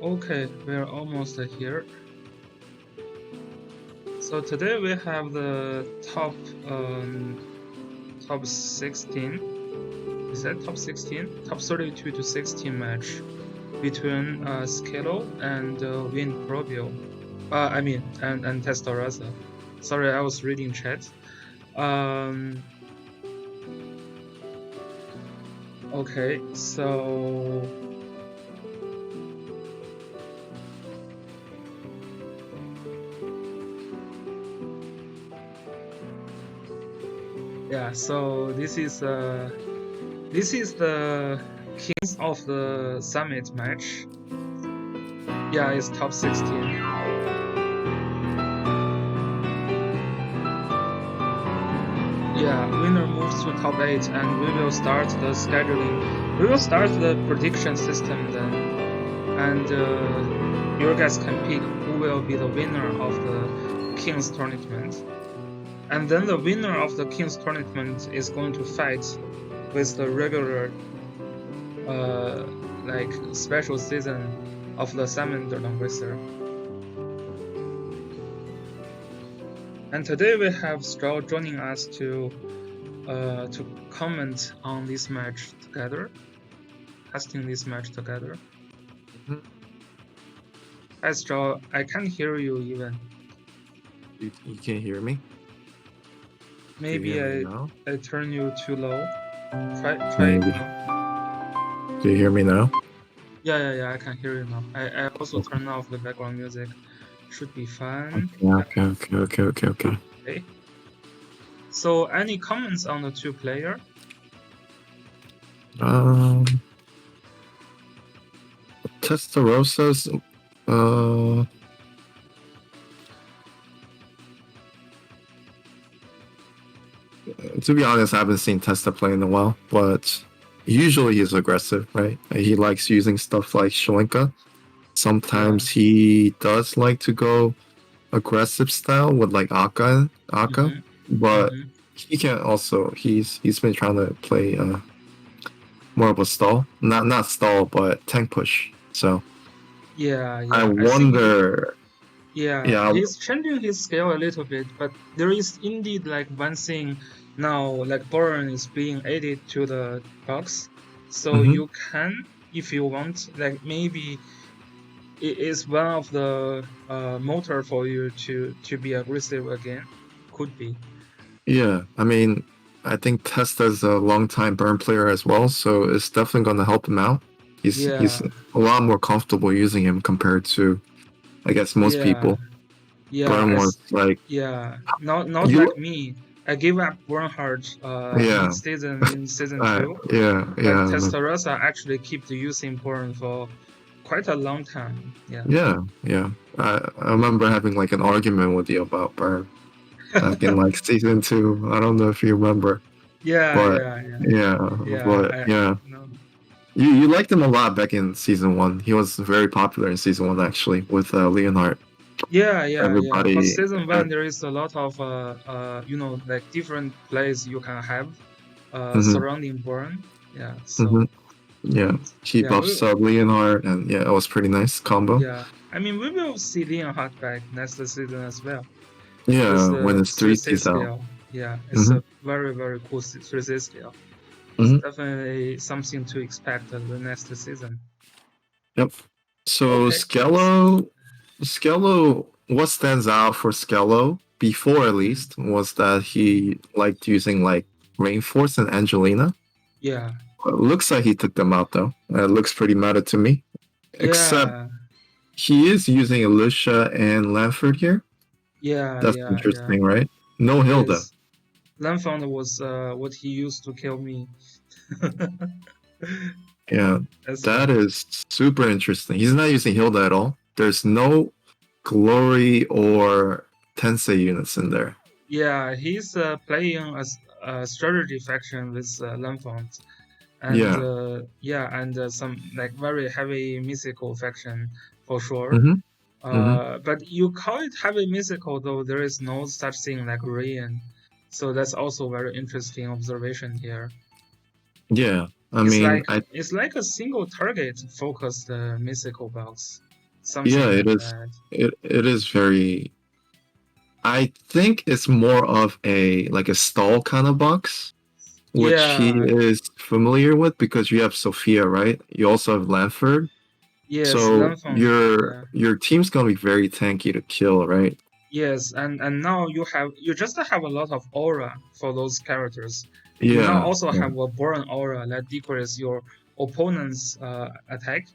Okay, we're almost here. So today we have the top 16. Is that top 16? Top 32 to 16 match between Skellow and Win Probio. And Testarossa. Sorry, I was reading chat. Okay, so yeah, so this is the Kings of the Summit match. Yeah, it's top 16. Yeah, winner moves to top 8, and we will start the scheduling. We will start the prediction system then, and you guys can pick who will be the winner of the Kings tournament. And then the winner of the Kings tournament is going to fight with the regular like special season of the Salamander Languisser. And today we have Stroll joining us to comment on this match together, casting this match together. Hi Stroll, I can't hear you even. You can't hear me? Maybe I turn you too low. Try Maybe. it now. Do you hear me now? Yeah, I can hear you now. I also turn off the background music. Should be fine. Okay. So any comments on the two player? Testarossa's to be honest, I haven't seen Testa play in a while, but usually he's aggressive, right? He likes using stuff like Shoinka. Sometimes he does like to go aggressive style with like Akka, but he can also he's been trying to play more of a stall, not stall, but tank push. So yeah, I wonder. He's changing his scale a little bit, but there is indeed like one thing now, like Boron is being added to the box, so you can, if you want, like maybe it is one of the motor for you to be aggressive again. Could be. Yeah, I mean, I think Testa's a long-time burn player as well, so it's definitely going to help him out. He's a lot more comfortable using him compared to, I guess, most people. Yeah, Burn was like not like me. I gave up Bernhard in season 2. But Testarossa actually kept using Burn for quite a long time. Yeah. I remember having like an argument with you about Burn back in like season 2. I don't know if you remember. Yeah. You liked him a lot back in season 1. He was very popular in season 1 actually with Leonhardt. Yeah. For season 1, there is a lot of like different plays you can have surrounding Burn. Yeah. So. He buffs Leonhardt, and it was pretty nice combo. Yeah, I mean, we will see Leonhardt back next season as well. Yeah, when it's 3C scale. Yeah, it's a very, very cool 3C scale. It's definitely something to expect the next season. Yep. So Skellow, what stands out for Skellow, before at least, was that he liked using like Rainforce and Angelina. Yeah. It looks like he took them out though. It looks pretty meta to me. Except he is using Alicia and Lanford here. Yeah. That's interesting, right? No Hilda. Lanford was what he used to kill me. Yeah, that is super interesting. He's not using Hilda at all. There's no Glory or Tensei units in there. Yeah, he's playing a strategy faction with Lanford. And and some like very heavy mythical faction for sure. But you call it heavy mythical, though there is no such thing like Rain. So that's also very interesting observation here. Yeah, I mean, it's like a single target focused mythical box. Yeah, something it like is. that. It is very. I think it's more of a like a stall kind of box, which he Yeah, is familiar with because you have Sophia, right? You also have Lanford. yes, So Lanfeng, yeah. your team's gonna be very tanky to kill, right? Yes, and now you just have a lot of aura for those characters. You now Yeah, also yeah. have a burn aura that decreases your opponent's attack.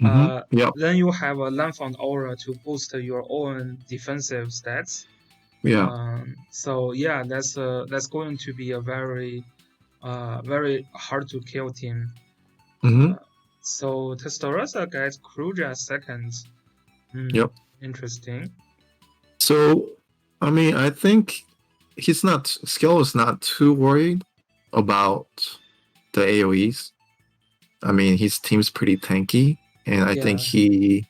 Mm-hmm. Yep. Then you have a Lanfeng aura to boost your own defensive stats. Yeah. So yeah, that's going to be a very hard to kill team. Mm-hmm. Uh, so Testarossa gets Kruja second. Hmm, Yep. interesting. So, I mean, I think Skellow is not too worried about the AoEs. I mean, his team's pretty tanky, and I think Yeah.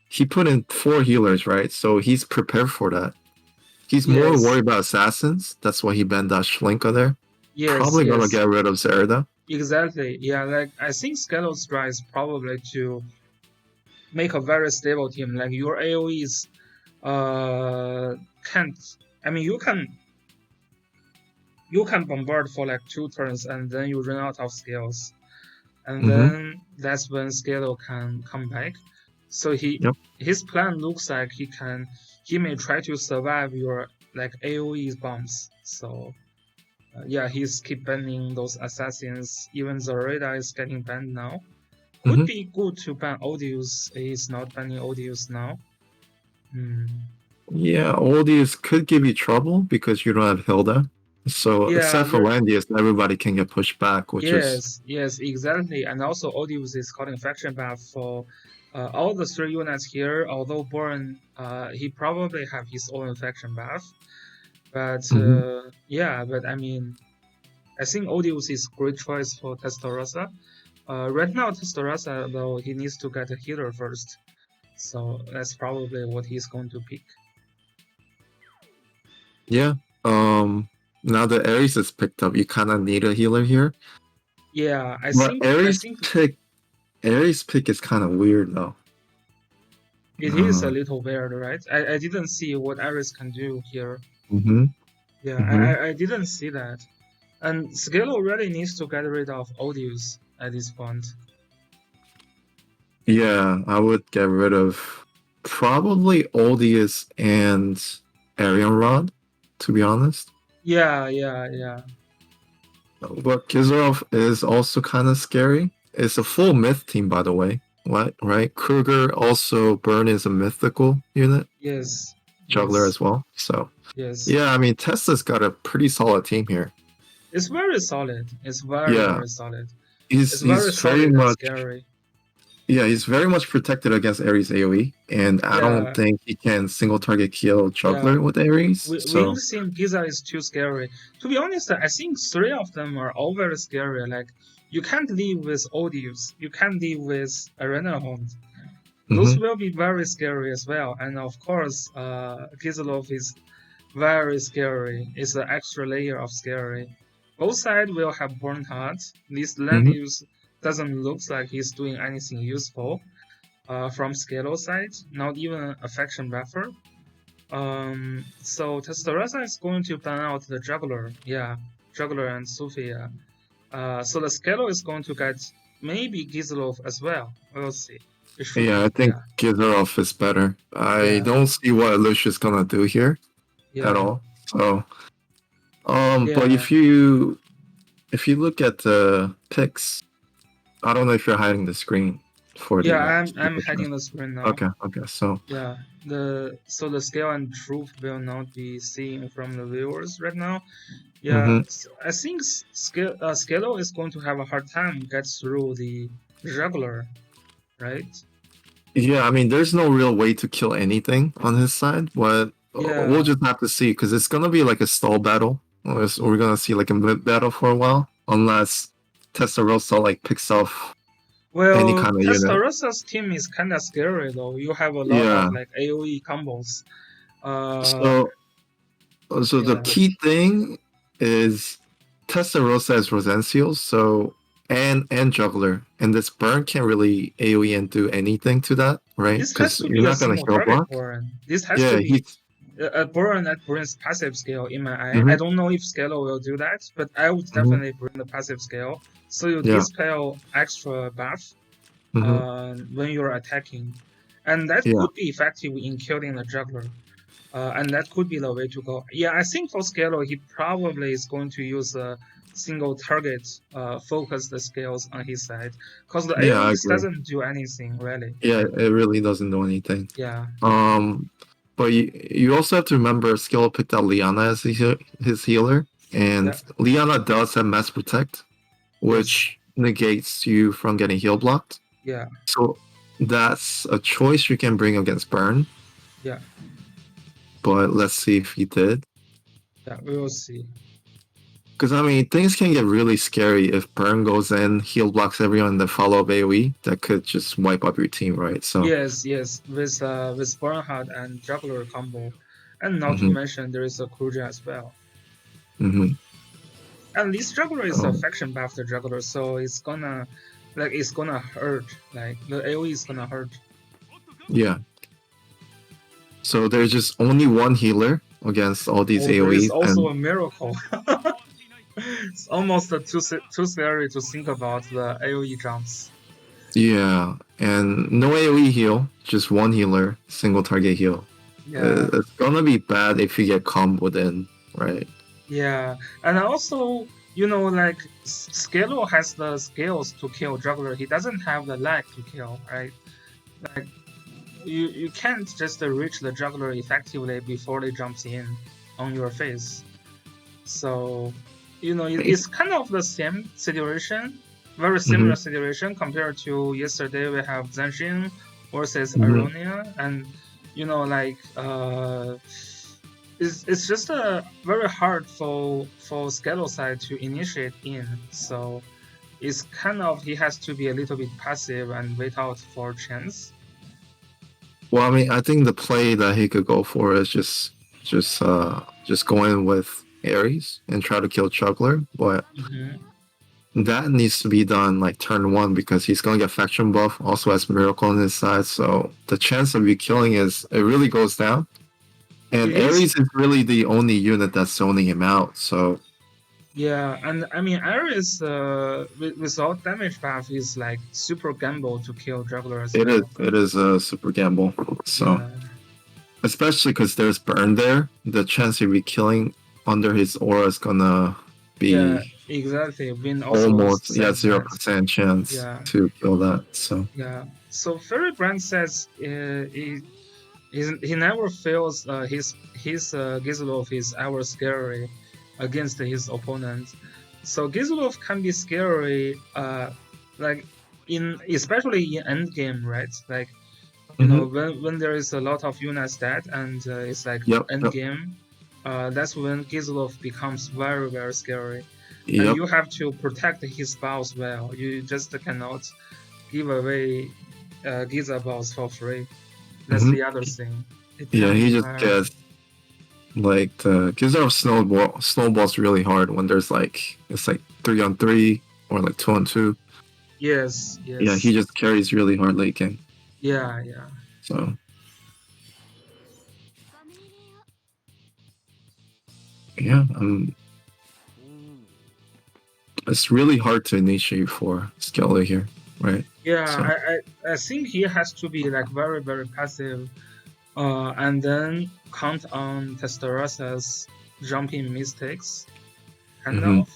he put in 4 healers, right? So he's prepared for that. He's more Yes. worried about assassins. That's why he banned that Schlenka there. Yes. Probably gonna Yes. get rid of Zerda. Exactly. Yeah. Like I think Skellow's try is probably to make a very stable team. Like your AOE's can't. I mean, you can bombard for like 2 turns and then you run out of skills, and Mm-hmm. then that's when Skellow can come back. So Yep. his plan looks like he may try to survive your like AOE bombs. So yeah, he's keep banning those assassins. Even Zoraida is getting banned now. Could Mm-hmm. be good to ban Odious. He's not banning Odious now. Hmm. Yeah, all these could give you trouble because you don't have Hilda. So Yeah, except for there. Landius, everybody can get pushed back, which is Yes, yes, exactly. And also Odious is calling faction buff for all the 3 units here. Although Born, he probably have his own faction buff. But Mhm. yeah, but I mean, I think Odious is great choice for Testarossa. Right now, Testarossa, though, he needs to get a healer first. So that's probably what he's going to pick. Yeah. Um Now that Ares is picked up, you kinda need a healer here. Yeah, I But think I think Ares pick is kinda weird though. it is a Uh, little weird, right? I didn't see what Iris can do here. mm-hmm. Yeah, Mm-hmm. I didn't see that. And Skellow really needs to get rid of Odious at this point. Yeah, I would get rid of probably Odious and Arian Rod, to be honest. Yeah, yeah, yeah. But Kizarov is also kind of scary. It's a full myth team, by the way. What, right? Kruger also Burn is a mythical unit, Yes, juggler yes, as well. So yes. yeah, I mean Tesla's got a pretty solid team here. It's very solid. It's very, Yeah, very solid. he's It's very he's very solid and much scary. he's very much protected against Ares AoE, and I don't Yeah, think he can single target kill yeah. juggler with Ares. Wing So Sim Giza is too scary. To be honest, I think 3 of them are all very scary. Like you can't live with Odious, you can't live with Arena Hound. Those mhm. will be very scary as well. And of course, Gizlov is very scary. It's an extra layer of scary. Both sides will have burnt heart. This Mhm. Landius doesn't look like he's doing anything useful. From Skellow side, not even a faction buffer. So Testarossa is going to ban out the Juggler. Yeah, Juggler and Sophia. So the Skellow is going to get maybe Gizlov as well. We'll see. It should Yeah, I be. think Yeah, Gizarov is better. I yeah, don't see what Alicia's gonna do here at yeah, all. So but yeah. if you look at the picks, I don't know if you're hiding the screen for Yeah, the I'm speaker share. heading the screen now. Okay. So Yeah, the scale and truth will not be seen from the viewers right now. Yeah, hmm I think Skellow is going to have a hard time get through the juggler, right? yeah, I mean, there's no real way to kill anything on his side, but we'll Yeah. just have to see because it's gonna be like a stall battle. We're gonna see like a mid battle for a while, unless Testarossa like picks off any Well, kind of unit. Testarossa's team is kind of scary though. You have a lot of Yeah. like AOE combos. Uh, So the yeah, key thing is Testarossa as Rosencial, so and juggler, and this burn can't really AoE and do anything to that, right? This has Because to you're be a not gonna single heal target block. burn. This has to Yeah, be he's. a burn that brings passive scale in my eye. I Mhm, don't know if Skellow will do that, but I would mhm, definitely bring the passive scale. So you yeah. dispel extra buff Hmm. when you're attacking. And that Yeah. could be effective in killing the juggler. And that could be the way to go. Yeah, I think for Skellow, he probably is going to use a single target focused scales on his side. Because the Yeah, I AoE agree. doesn't do anything, really. Yeah, it really doesn't do anything. Yeah, yeah. But you also have to remember Skill picked out Liana as his healer, and Yeah, Liana does have Mass Protect, yes, which negates you from getting heal blocked. yeah, So that's a choice you can bring against Burn, yeah, but let's see if he did. yeah. We will see. Because I mean, things can get really scary if Burn goes in, heal blocks everyone, and then follow up AoE. That could just wipe up your team, right? So, Yes, yes, with Bernhard and Juggler combo, and not to hmm mention there is a Kruja as well. hmm And this Juggler is a um, faction buff the Juggler, so it's gonna hurt. Like the AoE is gonna hurt. yeah. So there's just only one healer against all these Oh, there is AoEs, also and a miracle. It's almost too scary to think about the AoE jumps. yeah, and no AoE heal, just one healer, single target heal. Yeah, It's gonna be bad if you get comboed in, right? yeah, and also like Skellow has the skills to kill Juggler. He doesn't have the lag to kill, right? Like you can't just reach the Juggler effectively before they jumps in on your face. So it's kind of the same situation, very Mm-hmm. similar situation compared to yesterday. We have Zenshin versus Mm-hmm. Aronia, and like it's just very hard for Skellow side to initiate in. So it's kind of he has to be a little bit passive and wait out for chance. Well, I mean, I think the play that he could go for is just go in with Ares and try to kill Juggler, but Hmm. that needs to be done like turn one because he's gonna get faction buff, also has Miracle on his side, so the chance of you killing it really goes down. And It is. Ares is really the only unit that's zoning him out, so Yeah, and I mean, Ares without damage buff is like super gamble to kill Juggler as well. it is a super gamble. So Yeah, especially because there's burn there, the chance of you killing under his aura is gonna yeah, be exactly. Vin also almost said zero that. percent chance Yeah, to kill that. So yeah. So Fairy Brand says he never feels his Gizlov is ever scary against his opponent. So Gizlov can be scary, like in especially in end game, right? Like hmm when there is a lot of units dead and it's like yep, end yep, game, that's when Gizlov becomes very very scary, and yep. you have to protect his boss well. You just cannot give away Giza balls for free. That's hmm the other thing. It Yeah, can be he just very gets like the gives off snowballs really hard when there's like it's like 3-on-3 or like 2-on-2. yes, Yeah, he yes, just carries really hard late game. yeah, yeah, So yeah, it's really hard to initiate for Skelly here, right? yeah. So I think he has to be like very very passive, and then count on Testarossa's jumping mistakes, kind mhm. of.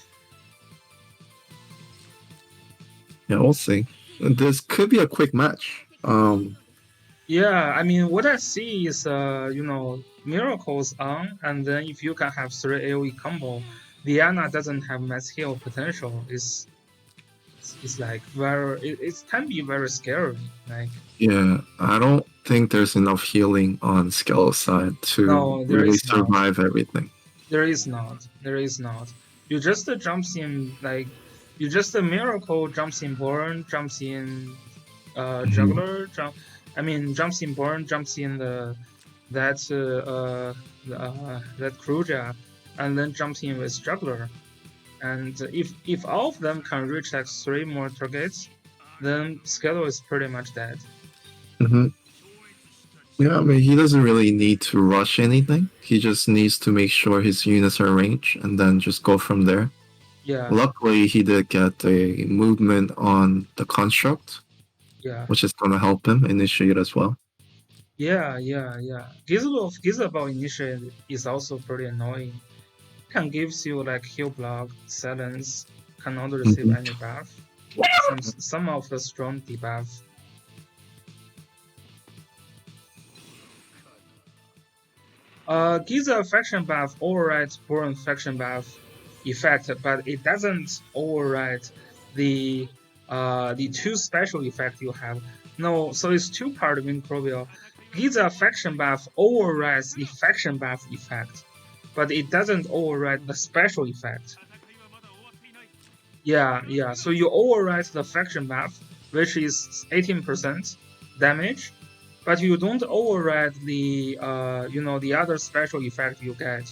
Yeah, we'll see. This could be a quick match. Yeah, I mean, what I see is, miracles on, and then if you can have 3 AoE combo, Diana doesn't have mass heal potential. It's like it can be very scary. Like, Yeah, I don't think there's enough healing on Skelly's side to no, there really is not. survive everything. There is not. There is not. You just jumps in like you just a miracle jumps in Born, jumps in Mhm. Juggler, I mean jumps in Born, jumps in that that Kruja, and then jumps in with Juggler. And if all of them can reach like 3 more targets, then Skellow is pretty much dead. Mhm. Yeah, I mean, he doesn't really need to rush anything. He just needs to make sure his units are range and then just go from there. Yeah, Luckily, he did get a movement on the construct, yeah, which is going to help him initiate as well. yeah. Gizzle initiate is also pretty annoying. Can gives you like heal block, silence, cannot receive Mhm. any buff. Some of the strong debuff. Giza faction buff overrides Boron faction buff effect, but it doesn't override the the two special effect you have. No, so it's two part of microbial. Giza faction buff overrides the faction buff effect, but it doesn't override the special effect. Yeah. So you override the faction buff, which is 18% damage, but you don't override the the other special effect you get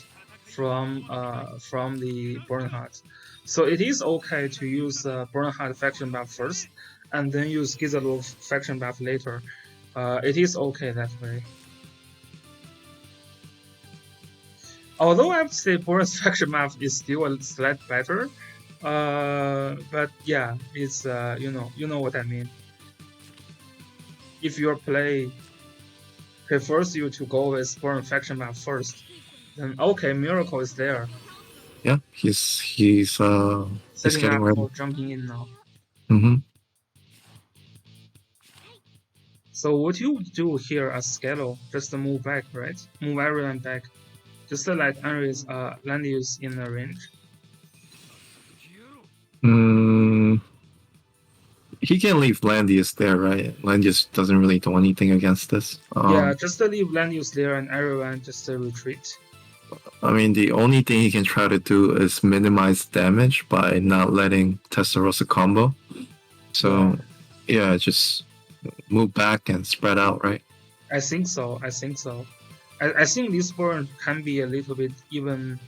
from the Bernhardt. So it is okay to use Bernhardt faction buff first, and then use Gizalov faction buff later. It is okay that way. Although I would say Boris faction buff is still a slight better, but yeah, it's you know what I mean. If your play prefers you to go with Born faction map first, then okay, Miracle is there, Yeah, he's setting getting up ready. for jumping in now. Hmm. So what you would do here as Skellow, just move back, right? Move everyone back. Just let Anri's Landius in the range. Mm, he can leave Landius there, right? Landius doesn't really do anything against this. Yeah, just leave Landius there and everyone just retreat. I mean, the only thing he can try to do is minimize damage by not letting Testarossa combo. Yeah, So, yeah, just move back and spread out, right? I think so. I think this burn can be a little bit even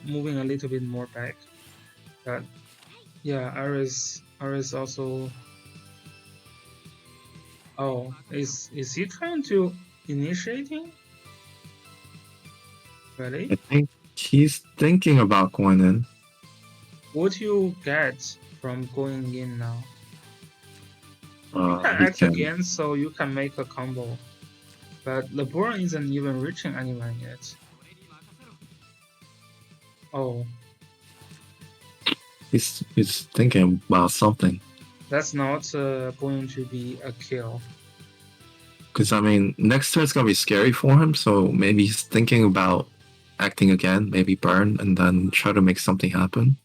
moving a little bit more back. But yeah, Aris also. Oh, is he trying to initiating? I Really? think he's thinking about going in. What you get from going in now? You can He act can. again, so you can make a combo. But LeBron isn't even reaching anyone yet. Oh, He's thinking about something. that's not going to be a kill. Because, I mean, next turn's going to be scary for him. So maybe he's thinking about acting again, maybe burn, and then try to make something happen.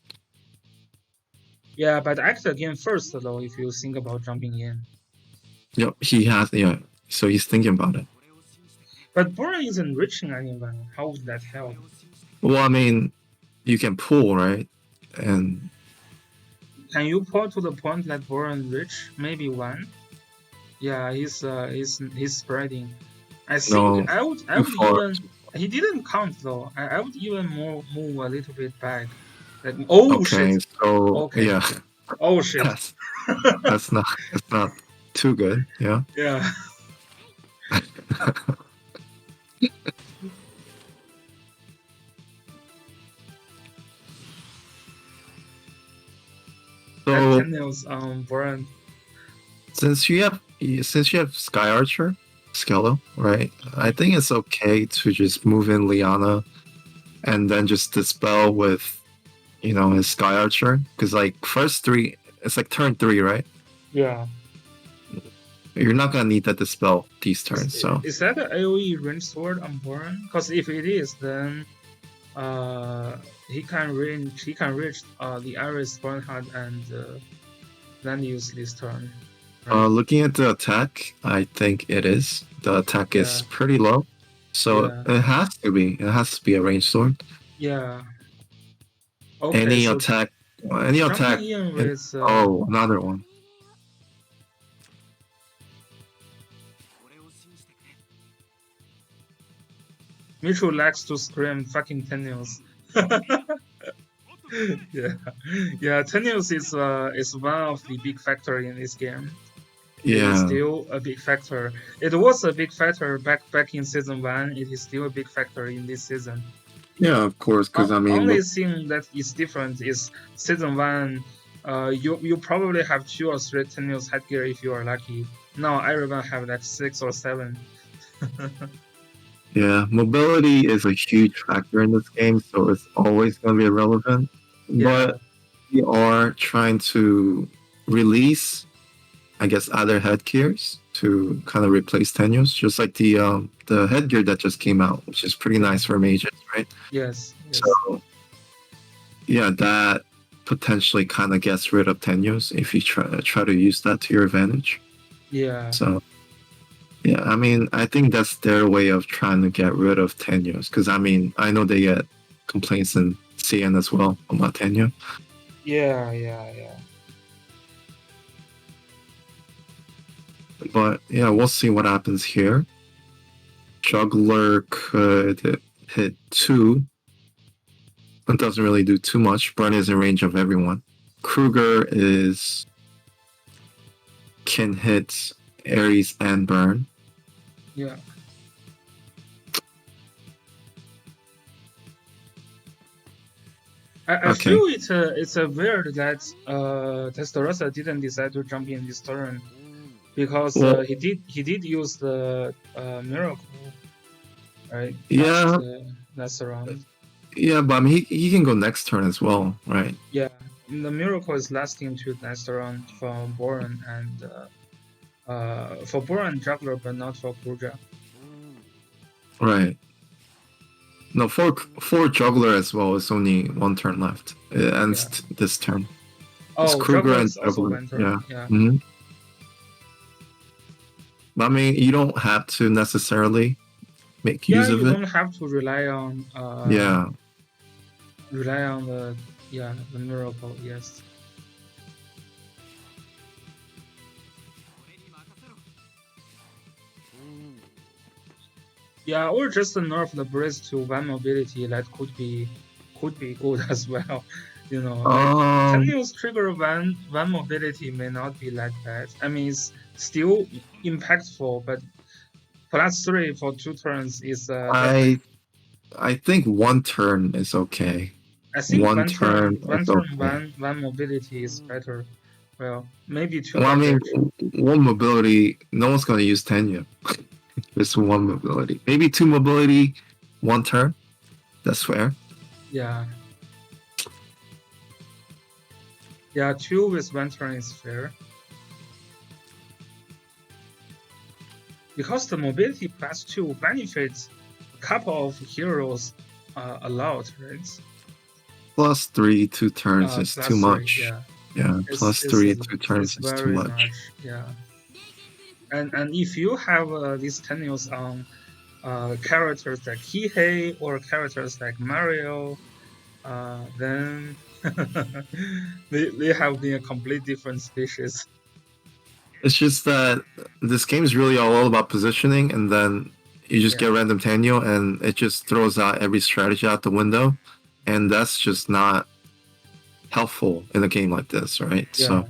Yeah, but act again first though if you think about jumping in. Yep, he has, yeah. So he's thinking about it. But Boron isn't reaching anyone. How would that help? Well, I mean, you can pull, right? And Can you pull to the point that Boron reach? Maybe one? Yeah, he's spreading. I think no, I too would far. even he didn't count though. I would even move a little bit back. Like oh shit. Okay, so Okay. yeah, Oh shit. that's that's not too good. Yeah. Yeah. That So Daniel's Boron. since you have Sky Archer, Skellow, right? I think it's okay to just move in Liana and then just dispel with his Sky Archer because like first three, it's like turn three, right? Yeah. You're not gonna need that dispel these turns. So Is that an AoE range sword on Boron? Because if it is, then he can reach the Iris Bernhard and then use this turn. Right? looking at the attack, I think it is. The attack is Yeah. pretty low, so Yeah. it has to be. It has to be a range sword. Yeah. Okay, Any so attack, any jumping attack. in with Oh, another one. Mitchell likes to scream fucking Tenios. Yeah. Yeah, Tenios is one of the big factor in this game. It is Yeah, still a big factor. It was a big factor back in season 1. It is still a big factor in this season. yeah, of course. Because I mean, Only thing that is different is season 1. You probably have 2 or 3 Tenuous headgear if you are lucky. Now everyone have like 6 or 7. yeah, mobility is a huge factor in this game, so it's always going to be irrelevant. Yeah, But we are trying to release, I guess, other headgears to kind of replace Tenuous, just like the headgear that just came out, which is pretty yeah. nice for mages, right? Yes, yes. So yeah, that potentially kind of gets rid of Tenuous if you try to use that to your advantage. Yeah, So yeah, I mean, I think that's their way of trying to get rid of Tenuous. Because I mean, I know they get complaints in CN as well about Tenure. yeah. But yeah, we'll see what happens here. Juggler could hit 2. It doesn't really do too much. Burn is in range of everyone. Kruger can hit Ares and Burn. Yeah. I Okay. feel it's a weird that Testarossa didn't decide to jump in this turn because Well, he did use the miracle, right? yeah, Last round. yeah, but I mean, he can go next turn as well, right? Yeah, the miracle is lasting to next round for Boron and for Boron Juggler, but not for Kruger. Right. No, for Juggler as well, it's only 1 turn left. It ends this turn. It's Oh, Kruger Juggler and is also Juggler. one turn. Yeah. Yeah. Mm-hmm. But I mean, you don't have to necessarily make use of You it. don't have to rely on Yeah. the miracle. Yes. Yeah, or just nerf the breeze to 1 mobility. That could be good as well. You know, like Tenuous trigger 1 mobility may not be that bad. I mean, it's still impactful, but +3 for 2 turns is definitely. I think 1 turn is okay. I think 1 turn is okay. one mobility is better. Well, maybe 2 Well, I mean, damage. 1 mobility, no one's going to use Tenya. Just 1 mobility. Maybe 2 mobility, 1 turn. That's fair. Yeah. Yeah, 2 with 1 turn is fair. Because the mobility +2 benefits a couple of heroes a lot, right? +3, 2 turns is too much. Yeah. Yeah, +3, 2 turns is too very much. Yeah. And if you have these Tenuous on characters like Kihei or characters like Mario, then they have been a complete different species. It's just that this game is really all about positioning, and then you just get random Tenyo, and it just throws out every strategy out the window, and that's just not helpful in a game like this, right? Yeah. So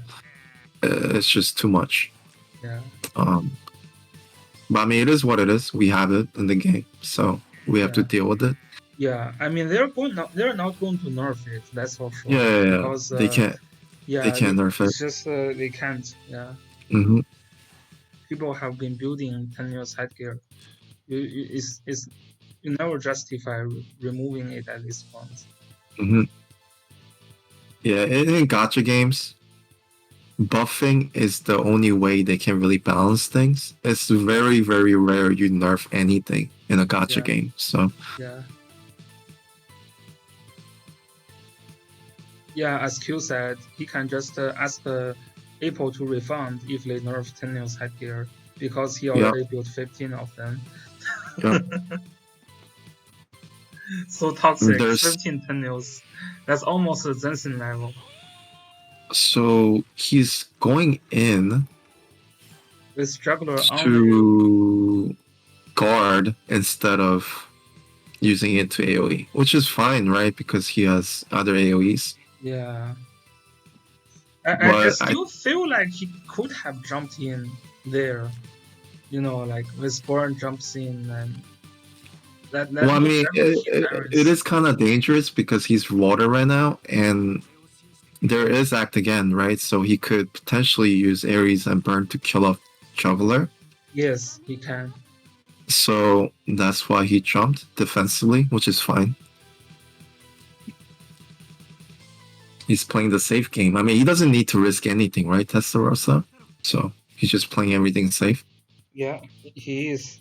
it's just too much. Yeah. But I mean, it is what it is. We have it in the game, so we have to deal with it. Yeah, I mean they're not going to nerf it. That's for sure. Yeah. Because they can't. Yeah, they can't nerf it. It's just they can't. Yeah. Mm-hmm. People have been building Tenuous headgear. You never justify removing it at this point. Mm-hmm. Yeah, in gacha games, buffing is the only way they can really balance things. It's very, very rare you nerf anything in a gacha game. So yeah, as Q said, he can just ask Apple to refund if they nerf Tenuous headgear because he already built 15 of them. So toxic, 15 Tenuous. That's almost a Zensin level. So he's going in with Juggler to guard instead of using it to AoE, which is fine, right? Because he has other AoEs. Yeah. I But still feel like he could have jumped in there, like with Bourne jumps in and well, I mean, that would keep it Ares. is kind of dangerous because he's water right now, and there is Act Again, right? So he could potentially use Ares and Burn to kill off Juggler. Yes, he can. So that's why he jumped defensively, which is fine. He's playing the safe game. I mean, he doesn't need to risk anything, right, Testarossa? So he's just playing everything safe. Yeah, he is.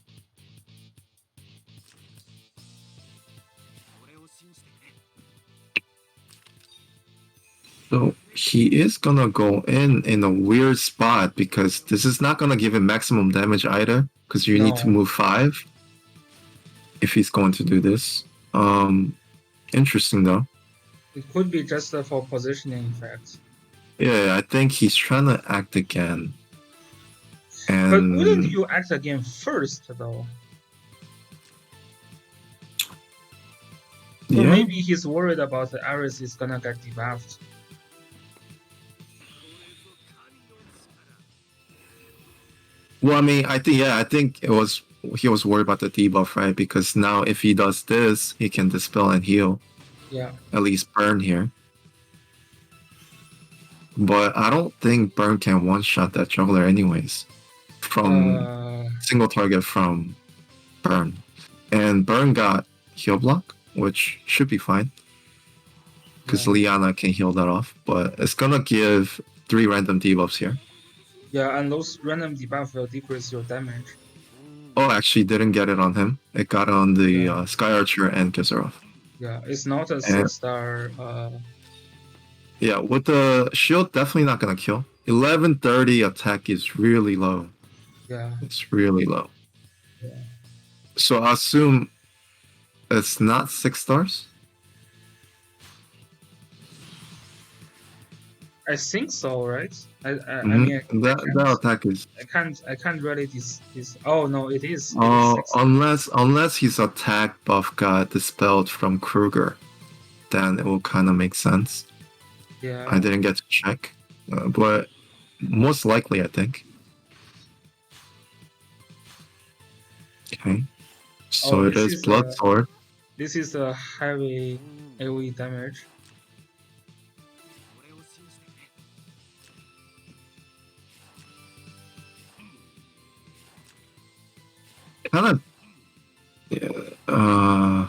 So he is gonna go in a weird spot because this is not gonna give him maximum damage either. Because you need to No, move 5 if he's going to do this. Interesting though. it could be just for positioning effects. Yeah, I think he's trying to act again. But wouldn't And you act again first, though? Or yeah, maybe he's worried about the Ares is gonna get debuffed. well, I mean, I think he was worried about the debuff, right? Because now if he does this, he can dispel and heal. Yeah. At least Burn here. But I don't think Burn can one-shot that Juggler anyways. From single target from Burn. And Burn got heal block, which should be fine. Because Yeah. Liana can heal that off. But it's gonna give 3 random debuffs here. Yeah, and those random debuff will decrease your damage. Oh, actually didn't get it on him. It got on the Sky Archer and Gizarov. Yeah, it's not a 6-star. Yeah, with the shield, definitely not gonna kill. 1130 attack is really low. Yeah. It's really low. Yeah. So I assume it's not 6 stars. I think so, right? I mean, that attack is. I can't really Oh no, it is. Oh, unless his attack buff got dispelled from Kruger, then it will kind of make sense. Yeah. I didn't get to check, but most likely, I think. Okay, so it is Blood Sword. This is a heavy AoE damage. Kind of. Yeah.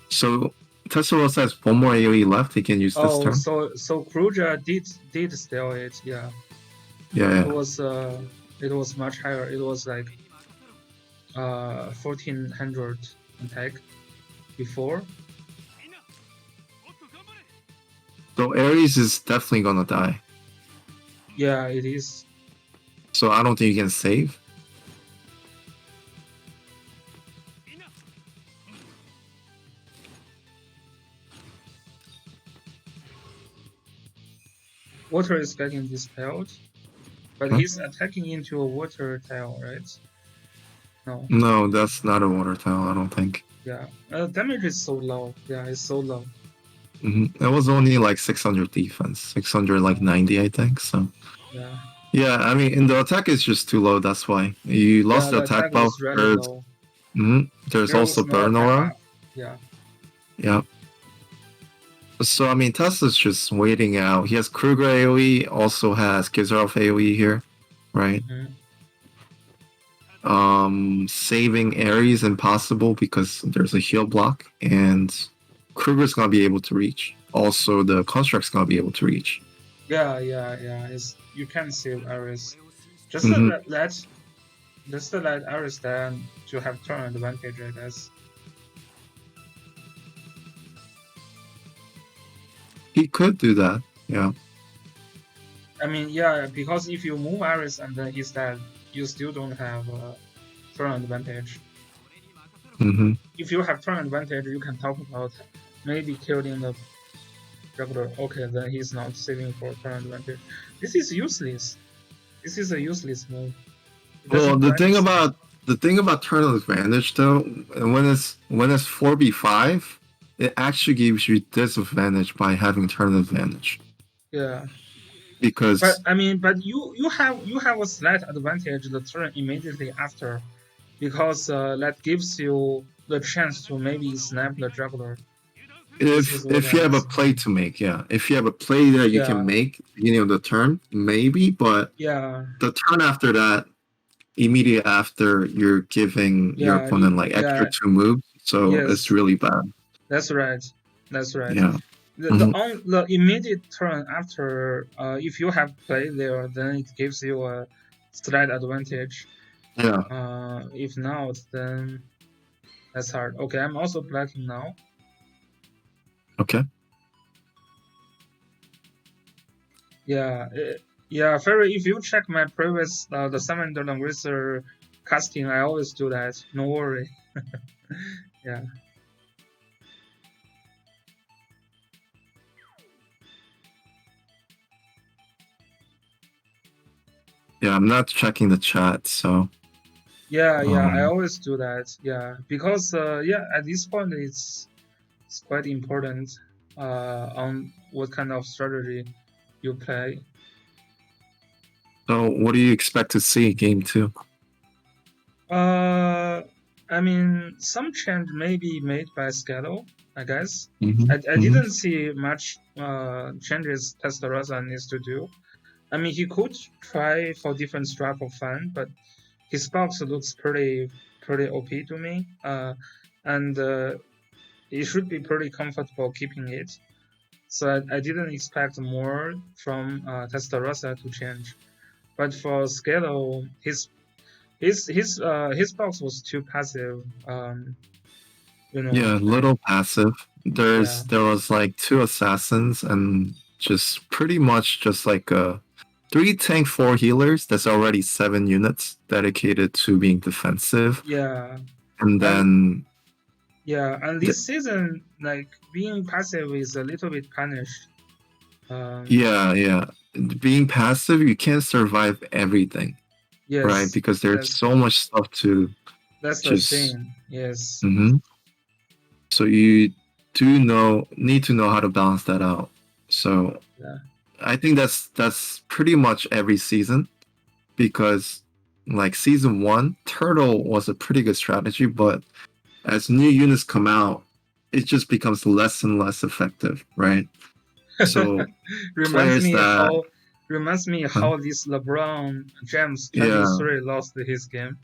So Testarossa has 1 more AoE left. He can use this turn. So Kruger did steal it. Yeah. Yeah. It was much higher. It was like 1400 attack before. So Ares is definitely gonna die. Yeah, it is. So I don't think you can save. Water is getting dispelled, but he's attacking into a water tile, right? No. No, that's not a water tile, I don't think. Yeah, damage is so low. Yeah, it's so low. It was only like 600 defense, 600 like 90, I think. So yeah. Yeah, I mean, the attack is just too low. That's why you lost the attack buff. Really There's also burn aura. Yeah. Yeah. So I mean, Tesla's just waiting out. He has Kruger AoE, also has Gizarov AoE here, right? Saving Ares impossible because there's a heal block, and Kruger's gonna be able to reach. Also, the construct's gonna be able to reach. Yeah. You can save Ares. Just to let Ares down to have turn advantage, I guess. He could do that, yeah. I mean, yeah, because if you move Ares and then he's dead, you still don't have turn advantage. If you have turn advantage, you can talk about maybe killing the juggler. Okay, then he's not saving for turn advantage. This is useless. This is a useless move. Well, the thing about turn advantage though, when it's 4v5, it actually gives you disadvantage by having turn advantage. Yeah. because But I mean, but you have a slight advantage the turn immediately after, because that gives you the chance to maybe snap the juggler. This is what if you I'm have a saying. play to make, yeah, if you have a play that you can Yeah, make at the beginning of the turn, maybe, but yeah, the turn after that, immediate after, you're giving your yeah, opponent like extra yeah. 2 moves, so it's Yes, really bad. that's right. That's right. Yeah. The Mhm. on the immediate turn after, if you have played there, then it gives you a slight advantage. Yeah. If not, then that's hard. Okay, I'm also blacking now. Okay. Yeah, yeah, Ferry. If you check my previous the Summon the Racer casting, I always do that. No worry. Yeah, Yeah, I'm not checking the chat, so yeah, yeah. I um always do that. Yeah, because yeah, at this point it's quite important on what kind of strategy you play. so what do you expect to see game 2? Uh, I mean, some change may be made by Skellow, I guess. Mm-hmm. I Mm-hmm. didn't see much changes Testarossa needs to do. I mean, he could try for different strat for fun, but his box looks pretty OP to me. And he should be pretty comfortable keeping it. So I didn't expect more from Testarossa to change. But for Skellow, his box was too passive. You know, Yeah, like little passive. yeah, There was like 2 assassins and just pretty much just like 3 tank, 4 healers. That's already 7 units dedicated to being defensive. yeah, And and then yeah, and the, this season, like being passive is a little bit punished. yeah, yeah. Being passive, you can't survive everything, right? Yes, Because there's that's so much stuff to that's the just thing. Yes, mhm. So you need to know how to balance that out. So yeah, I think that's pretty much every season, because like season 1, Turtle was a pretty good strategy, but as new units come out, it just becomes less and less effective, right? So reminds players me that how reminds me huh? how this LeBron James Yeah, 23 lost his game.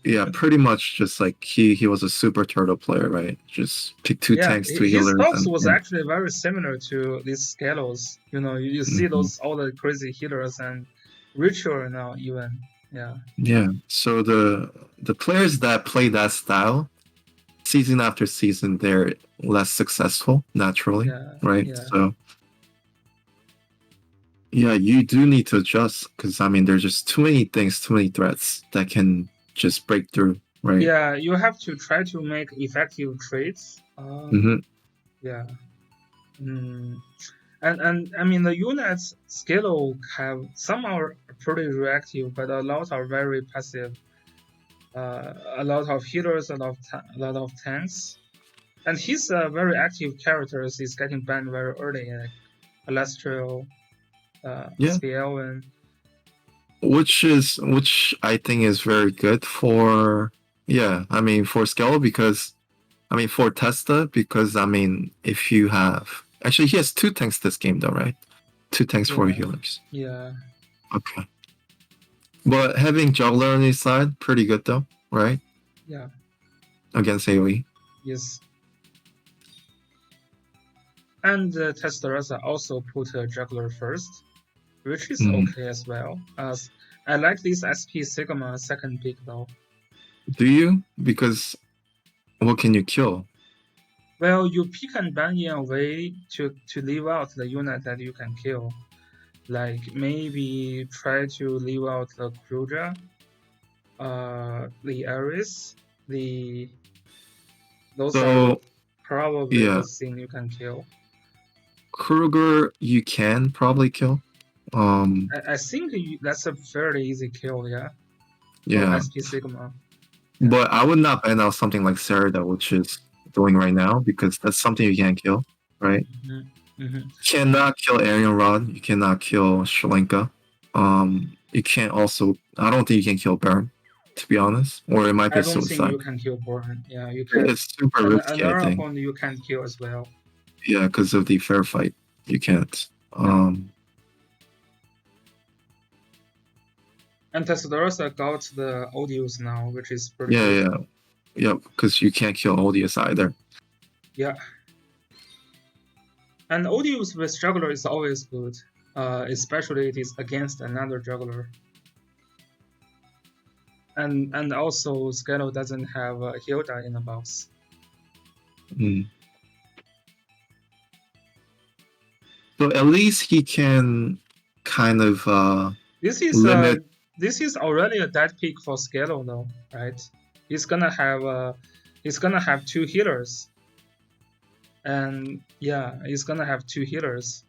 yeah, pretty much just like he was a super turtle player, right? Just pick 2 Yeah, tanks, 2 his healers, box and was yeah. actually very similar to these Skellows. You know, you see Mhm. those all the crazy healers and ritual now even. Yeah, Yeah. So the players that play that style, season after season, they're less successful naturally, yeah, right? yeah, So yeah, you do need to adjust, because I mean, there's just too many things, too many threats that can just break through, right? yeah. You have to try to make effective trades. Mm-hmm. Yeah. Mm. And I mean the units Skellow have some are pretty reactive, but a lot are very passive. A lot of healers, a lot of tanks, and his very active characters is getting banned very early, like Alastro, Yeah, Skellow. which I think is very good for, yeah. I mean, for Skellow, because I mean, for Testa, because I mean, if you have actually, he has 2 tanks this game though, right? 2 tanks, 4 Yeah, healers. yeah, Okay. But having Juggler on his side, pretty good though, right? yeah, Against AoE. yes. And Testarossa also put a juggler first, which is Mm. okay as well. As I like this SP Sigma second pick though. Do you? Because what can you kill? Well, you pick and ban in a way to leave out the unit that you can kill. Like maybe try to leave out the Kruja, the Ares, the those are So probably the yeah, thing you can kill. Kruger you can probably kill. I think that's a fairly easy kill, yeah, for Yeah, SP Sigma. Yeah. but I would not ban out something like Sarada, which is doing right now, because that's something you can't kill, right? Mhm. Mm-hmm. Cannot kill Arian Rod. You cannot kill Shalenka. You can't also. I don't think you can kill Baron, to be honest. Or it might I be don't think suicide. you can kill Burn. Yeah, you can. It's super And risky, I another think. opponent you can kill as well. Yeah, because of the fair fight, you can't. And Testarossa got the Odious now, which is pretty Yeah, good. yeah, because you can't kill Odious either. Yeah. And Odious with juggler is always good, especially it is against another juggler. And also Skellow doesn't have a Hilda in the box. Mm. So at least he can kind of This is already a dead pick for Skellow though, right? He's gonna have two healers. And yeah, he's gonna have two healers.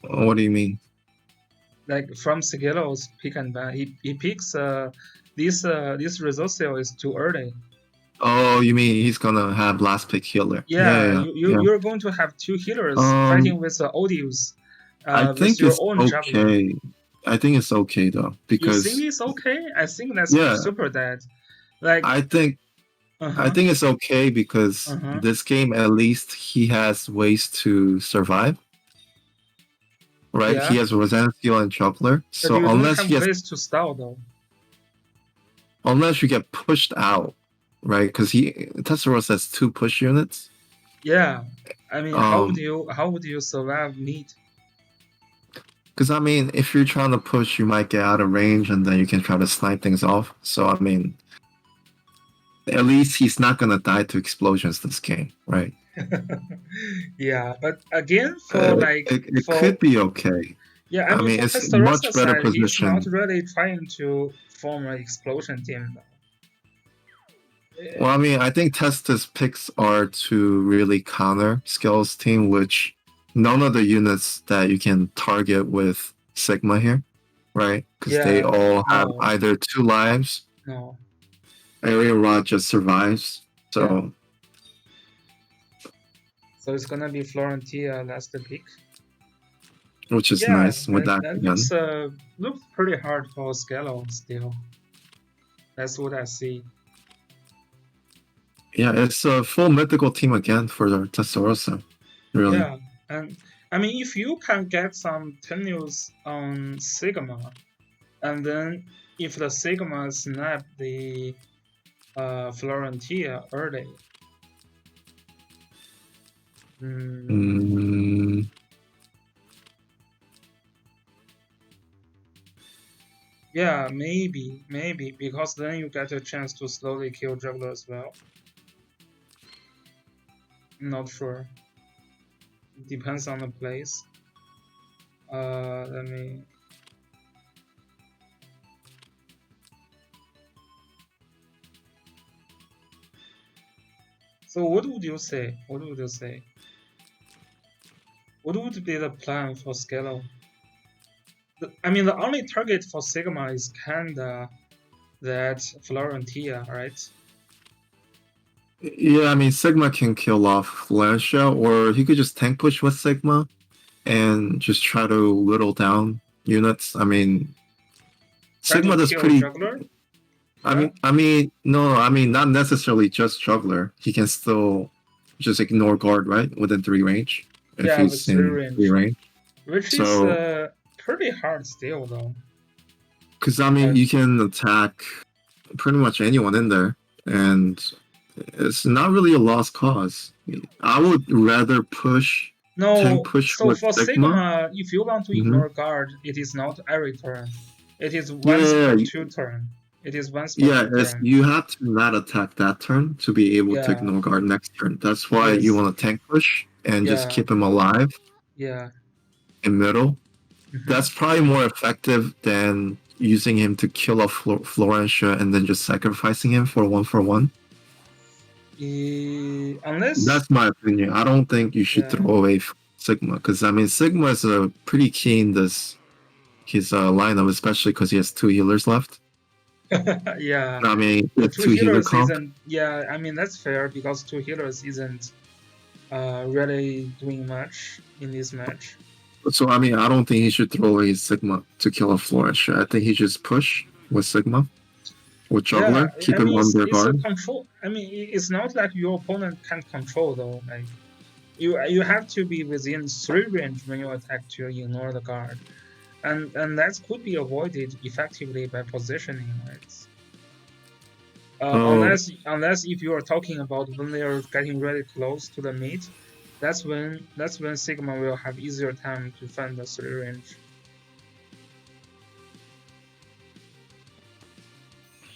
What do you mean? Like from Skelow's pick and ban, he picks this resource sale is too early. Oh, you mean he's gonna have last pick healer? Yeah, Yeah. you're going to have two healers fighting with Odious, I with think your it's own juggler. okay. I think it's okay though You think because it's okay? I think that's yeah, super dead. Like I think it's okay because this game at least he has ways to survive. Right? Yeah. He has Resentment Skill and Juggler. But So you don't have ways to stall though. Unless you get pushed out, right? Because Testarossa has 2 push units. Yeah. I mean, how would you survive mid? Because I mean, if you're trying to push, you might get out of range, and then you can try to snipe things off. So I mean, at least he's not gonna die to explosions this game, right? Yeah, but again, it could be okay. Yeah, I mean, it's Testarossa much better side, position. he's not really trying to form an explosion team though. Well, I mean, I think Testa's picks are to really counter Skell's team, which none of the units that you can target with Sigma here, right? Because they all have either 2 lives. No. Area Rod just survives. So it's gonna be Florentia last pick. Which is nice with that looks pretty hard for Skellow still. That's what I see. Yeah, it's a full mythical team again for Testarossa. Really. Yeah, and I mean, if you can get some Tenius on Sigma, and then if the Sigma snap the Florentia early. Yeah, maybe, because then you get a chance to slowly kill Juggler as well. Not sure. Depends on the place. Let me. So what would you say? What would be the plan for Skellow? I mean, the only target for Sigma is kinda that Florentia, right? Yeah, I mean, Sigma can kill off Lancia, or he could just tank push with Sigma and just try to whittle down units. I mean, Sigma does pretty. Juggler? I mean, not necessarily just Juggler. He can still just ignore guard, right, within 3 range. If he's in 3 range. Which is pretty hard still, though. Because I mean, you can attack pretty much anyone in there, and it's not really a lost cause. I would rather push. So for Sigma, if you want to ignore guard, it is not every turn. It is once per 2 turn. It is once per 2 turn. You have to not attack that turn to be able to ignore guard next turn. That's why you want to tank push and just keep him alive. Yeah. In middle. That's probably more effective than using him to kill off Florentia and then just sacrificing him for 1-for-1. Unless that's my opinion. I don't think you should throw away Sigma, because I mean, Sigma is pretty key in his lineup, especially because he has 2 healers left. Yeah. I mean, the 2 healer comp. Yeah, I mean that's fair because 2 healers isn't really doing much in this match. So I mean, I don't think he should throw away his Sigma to kill a Flourish. I think he just push with Sigma, with Yeah, Juggler, keep I him mean under it's a guard. control. I mean it's not like your opponent can't control though. Like you have to be within 3 range when you attack to ignore the guard, and that could be avoided effectively by positioning, right? Oh, Unless if you are talking about when they are getting really close to the mid, that's when Sigma will have easier time to find the 3 range.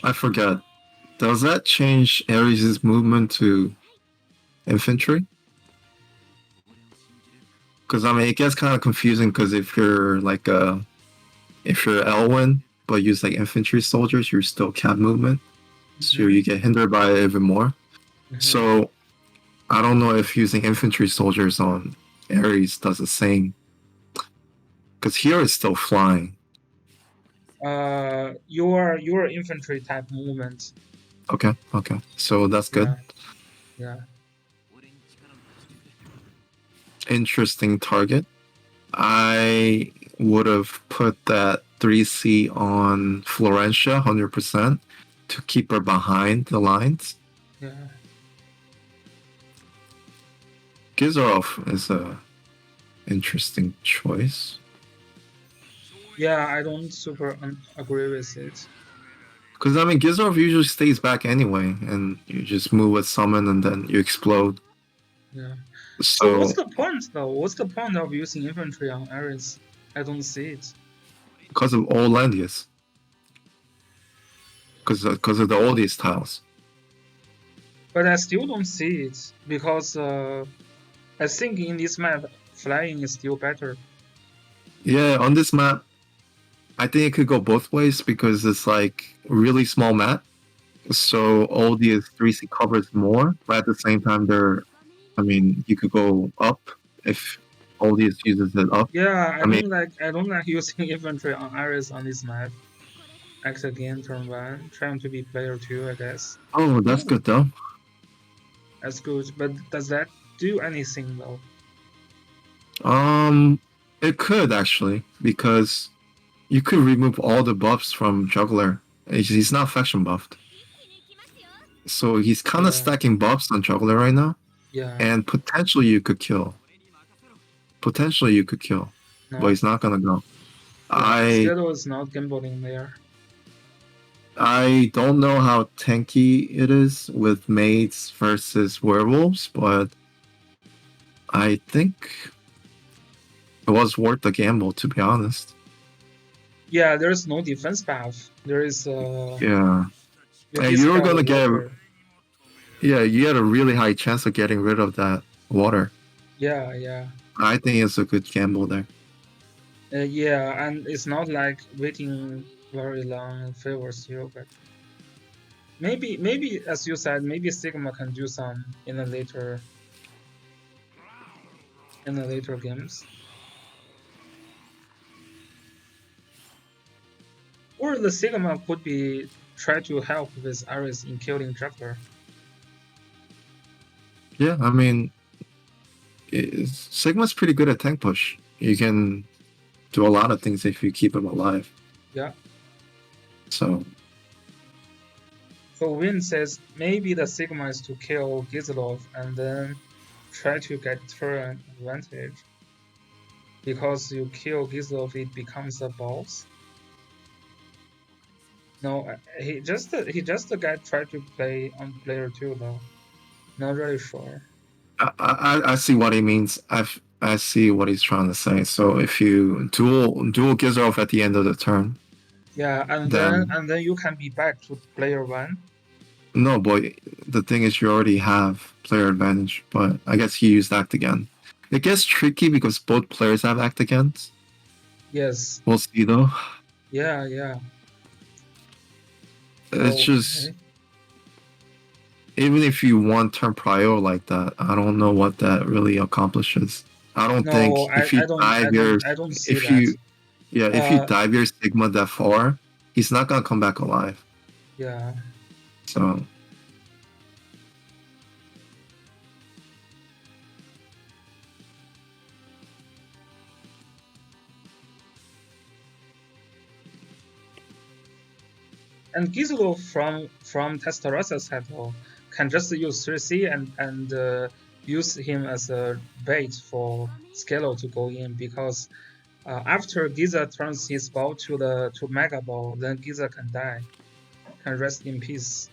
I forget. Does that change Ares' movement to infantry? Because I mean, it gets kind of confusing. Because if you're Elwyn but use like infantry soldiers, you're still cap movement, so Mm-hmm. you get hindered by it even more. Mm-hmm. So I don't know if using infantry soldiers on Ares does the same. Because here it's still flying. Your infantry type movement. Okay, okay. So that's good. Yeah, yeah. Interesting target. I would have put that 3C on Florentia 100% to keep her behind the lines. Yeah, Gizarov is a interesting choice. yeah. I don't super agree with it. Because I mean, Gizarov usually stays back anyway, and you just move with summon and then you explode. Yeah. So what's So the point though? What's the point of using infantry on Ares? I don't see it. because of all Landius, because of the oldest tiles. But I still don't see it because I think in this map flying is still better. Yeah, on this map, I think it could go both ways because it's like really small map. So oldest 3C covers more, but at the same time, I mean, you could go up if oldest uses it up. Yeah, I mean, I don't like using infantry on Ares on this map. Act again turn 1, trying to be player 2, I guess. oh, that's Oh, good though. that's good. But does that do anything though? Um, it could actually because you could remove all the buffs from Juggler. He's not faction buffed, so he's kind of Yeah, stacking buffs on Juggler right now, yeah. and potentially you could kill. Potentially you could kill, but No, he's not gonna go. yeah. I Skellow is not gambling there. I don't know how tanky it is with maids versus werewolves, but I think it was worth the gamble, to be honest. Yeah, there's no defense buff. There is Yeah. you And you're discard gonna get, water. yeah, you had a really high chance of getting rid of that water. Yeah, yeah. I think it's a good gamble there. Yeah, and it's not like waiting very long favors you, but maybe as you said, maybe Sigma can do some in the later games. Or the Sigma could be try to help with Ares in killing Juggler. Yeah, I mean, Sigma's pretty good at tank push. You can do a lot of things if you keep him alive. Yeah. So, So Win says maybe the Sigma is to kill Gizlov and then try to get turn advantage. Because you kill Gizlov, it becomes a boss. No, he just the guy tried to play on player 2 though. Not really sure. I see what he means. I see what he's trying to say. So if you dual Gizarov at the end of the turn, Yeah, then and then you can be back to player 1. no, boy. The thing is, you already have player advantage. But I guess he used Act Again. It gets tricky because both players have Act Against. Yes. We'll see though. Yeah, yeah. It's just Okay. even if you want turn prior like that, I don't know what that really accomplishes. I don't No, think if you dive your I don't see if that. you yeah if you dive your Sigma that far, he's not gonna come back alive. Yeah. So And Gizmo from Testarossa settle can just use 3C and use him as a bait for Skellow to go in, because after Giza turns his ball to Mega Ball, then Giza can die, can rest in peace.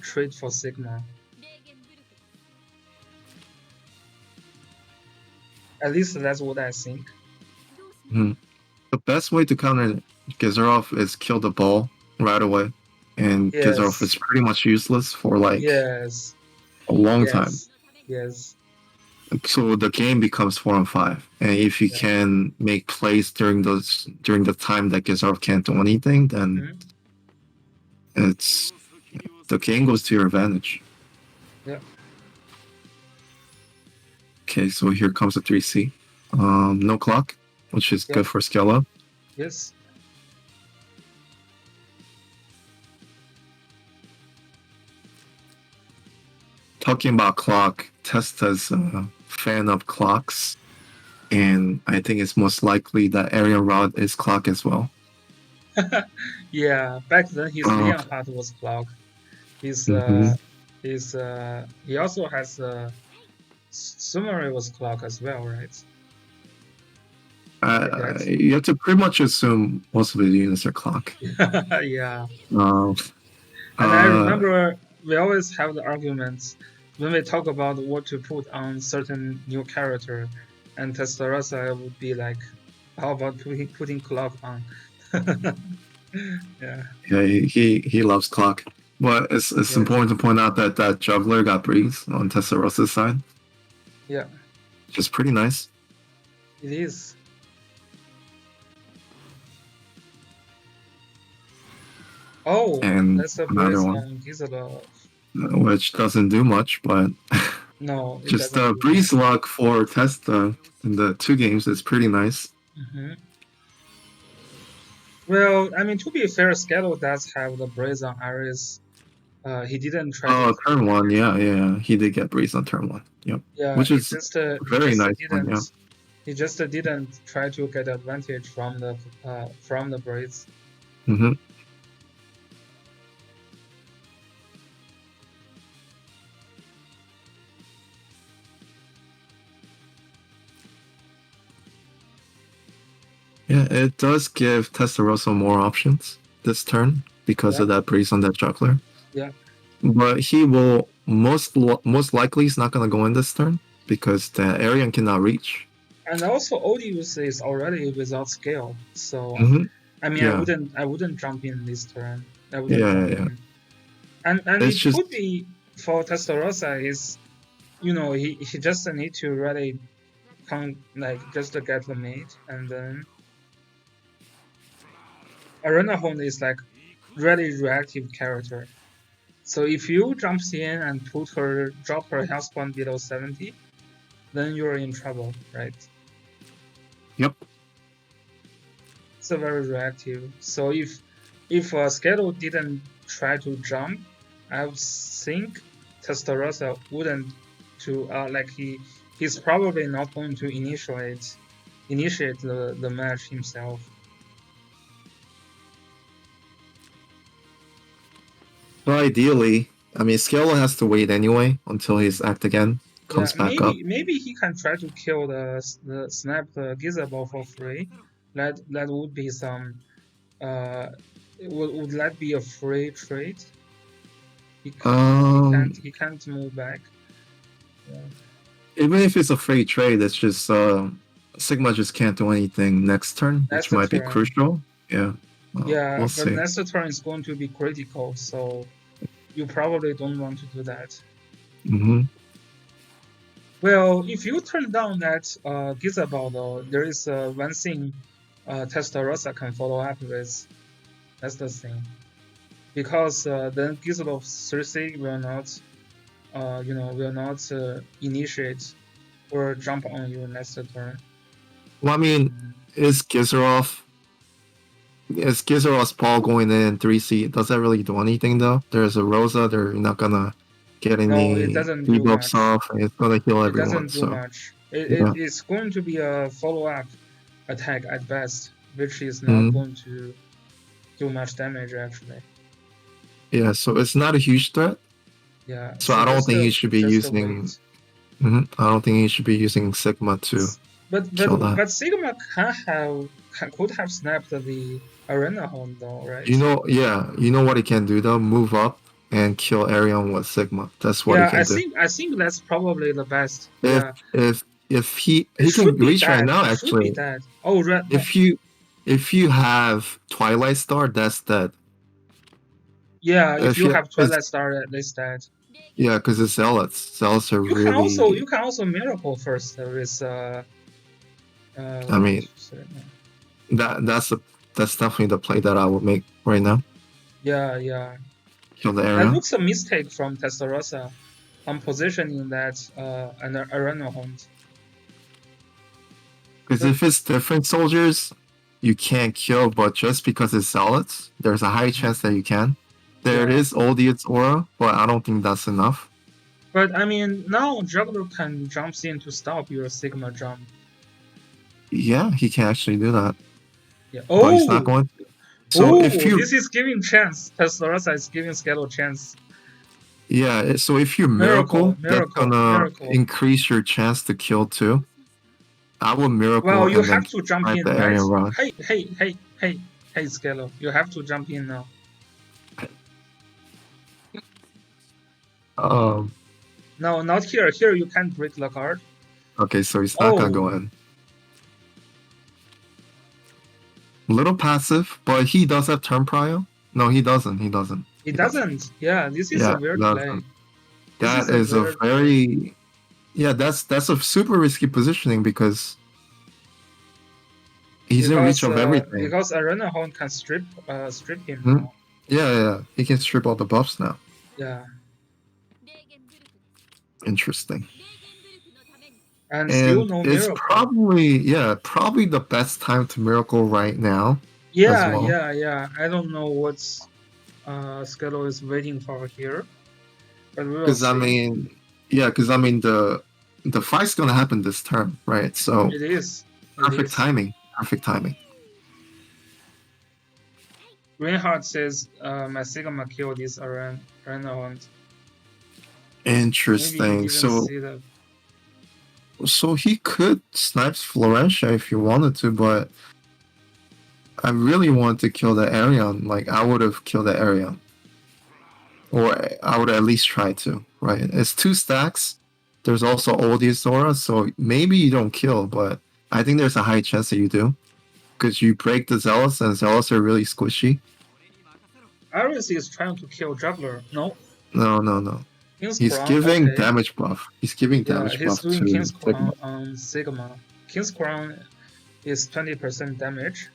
Trade for Sigma. At least that's what I think. The best way to counter Gizarov is kill the ball right away, and Gizarov is Yes. pretty much useless for like Yes. a long time. Yes. So the game becomes 4-5, and if you Yeah. can make plays during the time that Gizarov can't do anything, then it's the game goes to your advantage. Yeah. Okay, so here comes a 3C. No clock, which is good for Skellow. Yes. Talking about clock, Testa's a fan of clocks, and I think it's most likely that Area Rod is clock as well. Yeah, back then his Leonhardt was clock. His he also has Summary was clock as well, right? You have to pretty much assume most of the units are clock. Yeah. Uh, And I remember we always have the arguments when we talk about what to put on certain new character, and Testarossa would be like, "How about putting clock on?" Yeah. Yeah, he loves clock. But it's important to point out that that juggler got breeze on Testarossa's side. Yeah. Which is pretty nice. It is. Oh, and that's a another breeze one, on Gizelov. which doesn't do much, but No, it just doesn't. breeze luck for Testa in the 2 games is pretty nice. Well, I mean, to be fair, Skellow does have the breeze on Ares. He didn't try to. Oh, turn 1, yeah, he did get breeze on turn 1. Yep. Yeah, Which is very nice one, yeah. He just didn't try to get advantage from the breeze. Yeah, it does give Testarossa more options this turn because of that breeze on that juggler. Yeah. But he will most likely he's not gonna go in this turn because the Arian cannot reach. And also Odious is already without scale, so I mean, I wouldn't jump in this turn. I wouldn't jump in. And it could be for Testarossa is, he just need to really just to get the mate, and then Arena Home is like really reactive character. So if you jumps in and drop her health point below 70, then you're in trouble, right? Yep. It's a very reactive. So if Skellow didn't try to jump, I would think Testarossa wouldn't he's probably not going to initiate the match himself. Well, ideally, I mean, Skellow has to wait anyway until his act again comes back up. Maybe he can try to kill the snap the Giza ball for free. That would be some. Would that be a free trade? He can't move back. Yeah. Even if it's a free trade, it's just Sigma just can't do anything next turn, which might be crucial. Yeah. We'll but next turn is going to be critical, so you probably don't want to do that. Well, if you turn down that Gizabal, though, there is one thing Testarossa can follow up with. That's the thing. Because then Gizabal 3C will not, initiate or jump on you next turn. Well, I mean, is Gizarov's ball going in 3C? Does that really do anything, though? There's a Rosa, they're not gonna get any debuffs off, and it's gonna heal everyone. It doesn't do much. It's going to be a follow-up attack at best, which is not going to do much damage actually. Yeah, so it's not a huge threat. Yeah. So I don't think he should be using. Wait. I don't think he should be using Sigma to kill that. But Sigma could have snapped the arena home though, right? You know what he can do though? Move up and kill Arion with Sigma. That's what he Yeah, can do. I think that's probably the best. If Yeah. if he It can should be reach right dead. now It should be actually. dead. Oh, red. No. If you have Twilight Star, that's dead. Yeah, if you have cause, Twilight Star, it's dead. yeah, because it's Zealots. Zealots are You really. can also miracle first with I mean, that's definitely the play that I would make right now. Yeah, yeah. Kill the That area. looks a mistake from Testarossa on positioning that an arena hunt. Because if it's different soldiers, you can't kill, but just because it's Zealots, there's a high chance that you can. There Yeah. is Odious Aura, but I don't think that's enough. But I mean, now Juggler can jump in to stop your Sigma jump. Yeah, he can actually do that. Yeah. But he's not going to. So if you, this is giving chance. Testarossa is giving Skellow chance. yeah, so if you miracle, that's gonna miracle. increase your chance to kill too. I would miracle. Well, you and have then to jump in, the right? area run. Hey, Skellow, you have to jump in now. No, not here. Here you can't break the card. Okay, so he's not gonna go in. Little passive, but he does have turn prio. No, he doesn't. He doesn't. He doesn't. Yeah, this is a weird play. That is a very. Yeah, that's a super risky positioning because he's in reach of everything. Because Arena Horn can strip him now. Yeah, he can strip all the buffs now. Yeah. Interesting. And still no it's miracle. probably the best time to miracle right now. Yeah, well. yeah. I don't know what Skellow is waiting for here, but we will see. Because I mean the fight's gonna happen this turn, right? So it is. Perfect timing. Perfect timing. Reinhardt says my Sigma killed this arena hunt. Interesting. So he could snipe Florentia if he wanted to, but I really want to kill the Arion. Like I would have killed the Arion. Or I would at least try to, right? It's 2 stacks. There's also Odious Aura, so maybe you don't kill, but I think there's a high chance that you do. Because you break the Zealots, and Zealots are really squishy. Ares is trying to kill Juggler. No. No. He's giving damage buff. He's giving damage buff to King's Crown Sigma. on Sigma. King's Crown is 20% damage.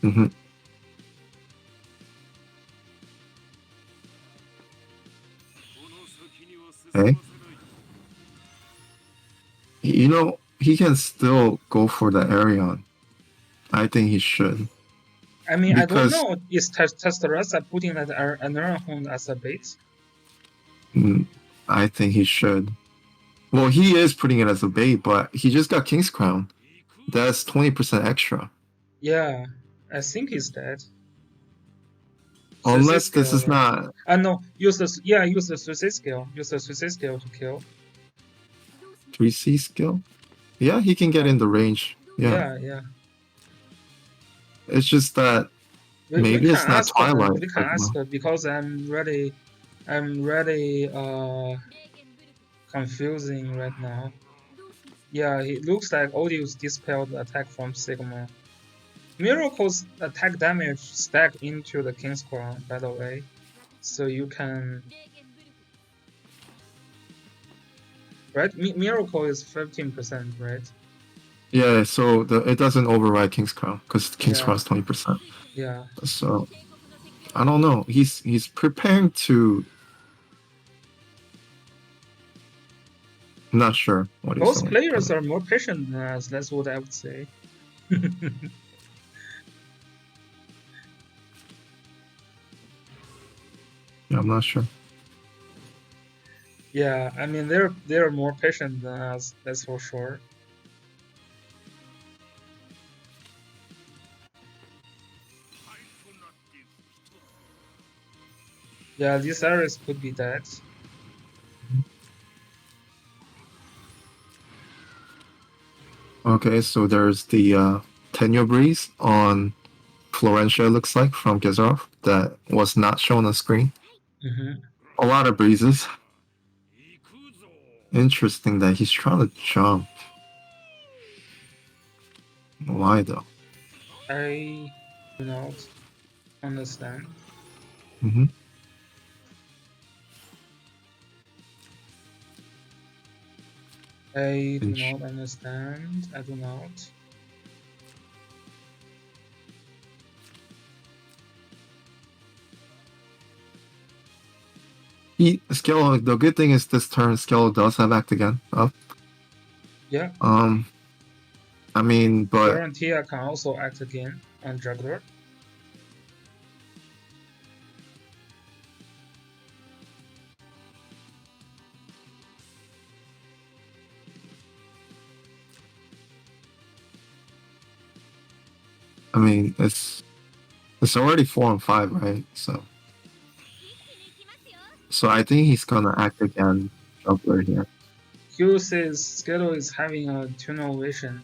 Mm-hmm. Okay. You know, he can still go for the Arion. I think he should. I mean, I don't know. Is Testarossa putting that Arena as a bait? I think he should. Well, he is putting it as a bait, but he just got King's Crown. That's 20% extra. Yeah, I think he's dead. Unless this is not. No, use the suicide skill. Use the suicide skill to kill. 3C skill? Yeah, he can get in the range. Yeah. It's just that maybe it's not Twilight. We can ask because I'm really confusing right now. Yeah, it looks like Odious dispelled the attack from Sigma. Miracle's attack damage stacked into the King's Crown, by the way, so you can. Right, Miracle is 15%, right? Yeah, so it doesn't override King's Crown because King's Crown is 20%. Yeah. So I don't know. He's preparing to. I'm not sure what he's doing. Both doing. players are more patient than us. That's what I would say. Yeah, I'm not sure. Yeah, I mean they're more patient than us. That's for sure. Yeah, this Ares could be dead. Okay, so there's the Tenyo Breeze on Florentia, it looks like, from Gizarov that was not shown on screen. Mm-hmm. A lot of breezes. Interesting that he's trying to jump. Why though? I do not understand. Mm-hmm. I do not understand. I do not. Skellow, the good thing is this turn Skellow does have Act Again up. Yeah. I mean, but Guarantee can also act again on Juggler. I mean, it's already 4-5, right? So I think he's gonna Act Again Juggler here. Hugh says Skellow is having a tunnel vision.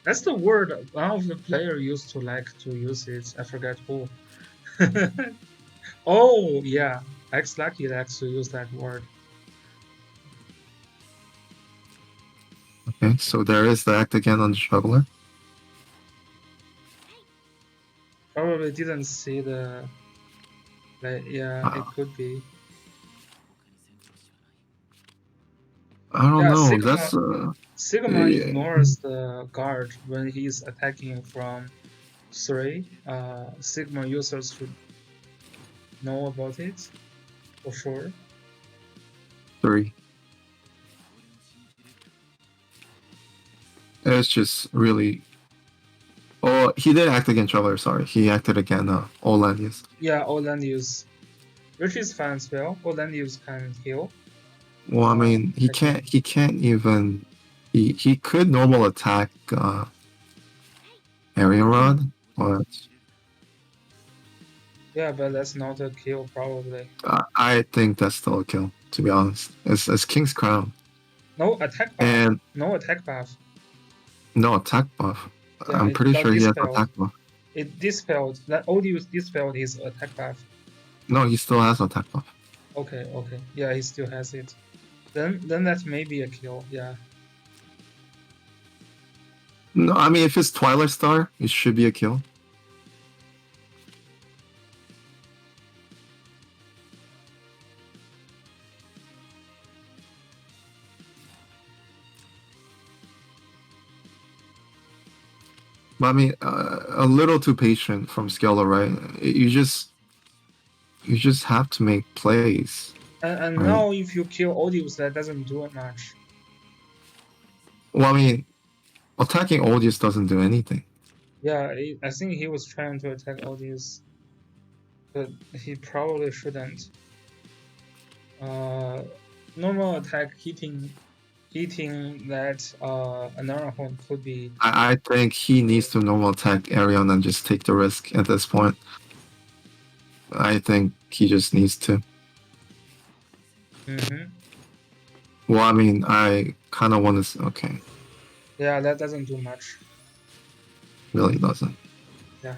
That's the word one of the player used to like to use it. I forget who. Oh yeah, X Lucky likes to use that word. Okay, so there is the Act Again on the Juggler. Probably didn't see the. Like, yeah, it could be. I don't Yeah, know. That's Sigma yeah. ignores the guard when he's attacking from 3. Sigma users should know about it for sure. 3. It's just really. Oh, he did act against Juggler. Sorry, he acted again. Olanius. Yeah, Olandius, which is fine as well. Olandius can heal. Well, I mean, he can't. He can't even. He could normal attack Area Rod, but Yeah, but that's not a kill probably. I think that's still a kill. To be honest, it's King's Crown. No attack buff. And no attack buff. No attack buff. Yeah, I'm pretty sure he has attack buff. It dispelled. That Odious dispelled his attack buff. No, he still has attack buff. Okay. Yeah, he still has it. Then that may be a kill. Yeah. No, I mean if it's Twilight Star, it should be a kill. But I mean, a little too patient from Skellow, right? You just have to make plays. And right? Now, if you kill Odious, that doesn't do much. Well, I mean, attacking Odious doesn't do anything. Yeah, I think he was trying to attack Odious, but he probably shouldn't. Normal attack hitting that another home could be. I think he needs to normal attack Arion and just take the risk at this point. I think he just needs to. Well, I mean, I kind of want to. Okay. Yeah, that doesn't do much. Really doesn't. Yeah.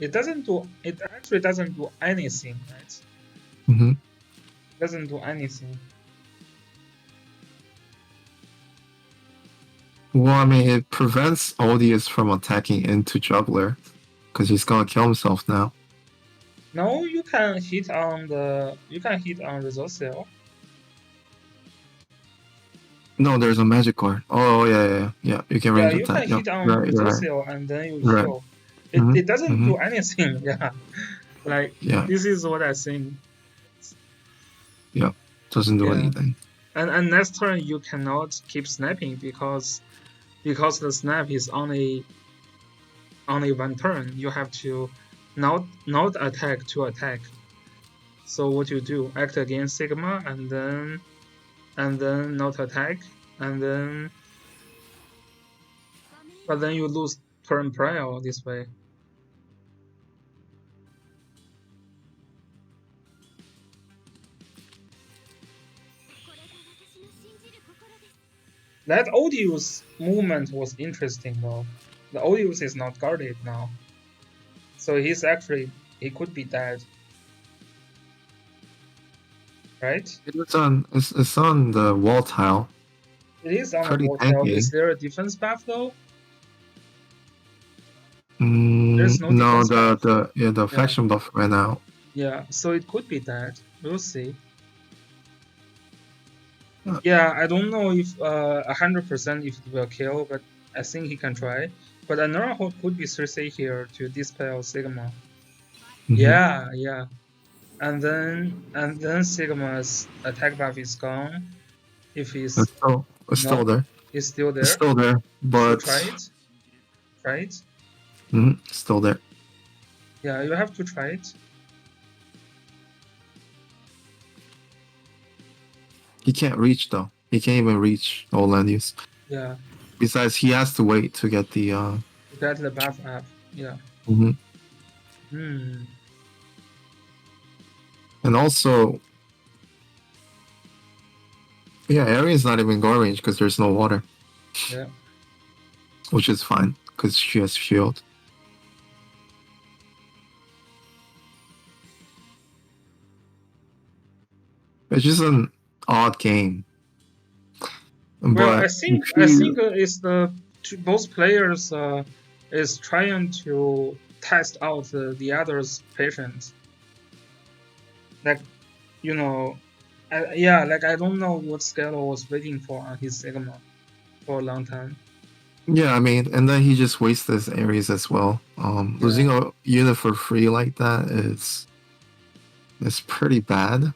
It doesn't do. It actually doesn't do anything, right? Mm-hmm. It doesn't do anything. Well, I mean, it prevents Odious from attacking into Juggler, because he's gonna kill himself now. No, you can hit on the. You can hit on Resource Cell. No, there's a magic card. Oh yeah. You can range attack. Yeah, you can hit on Resource Cell and then you heal. It doesn't do anything. Yeah, like this is what I think. Yeah, doesn't do anything. And next turn you cannot keep snapping because the snap is only one turn. You have to not attack to attack. So what you do? Act against Sigma and then not attack and then. But then you lose turn prior this way. That Odious movement was interesting though. The Odious is not guarded now. So he could be dead. Right? It's on the wall tile. It is on the Pretty wall tile. tanky. Is there a defense buff though? There's no No, defense buff. the Yeah. faction buff right now. Yeah, so it could be dead. We'll see. Uh, Yeah, I don't know if 100% if it will kill, but I think he can try. But another hope could be 3C here to dispel Sigma. Yeah, yeah. And then Sigma's attack buff is gone. If he's it's still there. it's still there. It's still there, but So try it. Try it. Still there. Yeah, you have to try it. He can't reach though. He can't even reach all land use. Yeah. Besides, he has to wait to get the Get the buff up. Yeah. And also, yeah, Arian's not even guard range because there's no water. Yeah. Which is fine because she has shield. It's just an odd game. Well, but I think it's both players is trying to test out the other's patience. Like, you know, I don't know what Skellow was waiting for on his Sigma for a long time. Yeah, I mean, and then he just wastes his Ares as well. Losing a unit for free like that is pretty bad.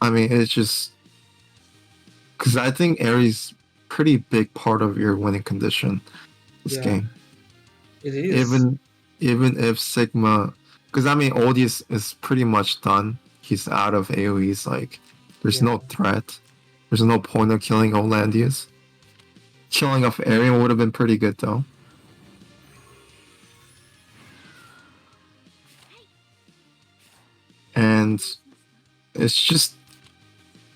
I mean, it's just because I think Ares pretty big part of your winning condition this game. It is. Even if Sigma, because I mean, Odious is pretty much done. He's out of AoEs. Like, there's no threat. There's no point of killing Olandius. Killing off Arian would have been pretty good though. And it's just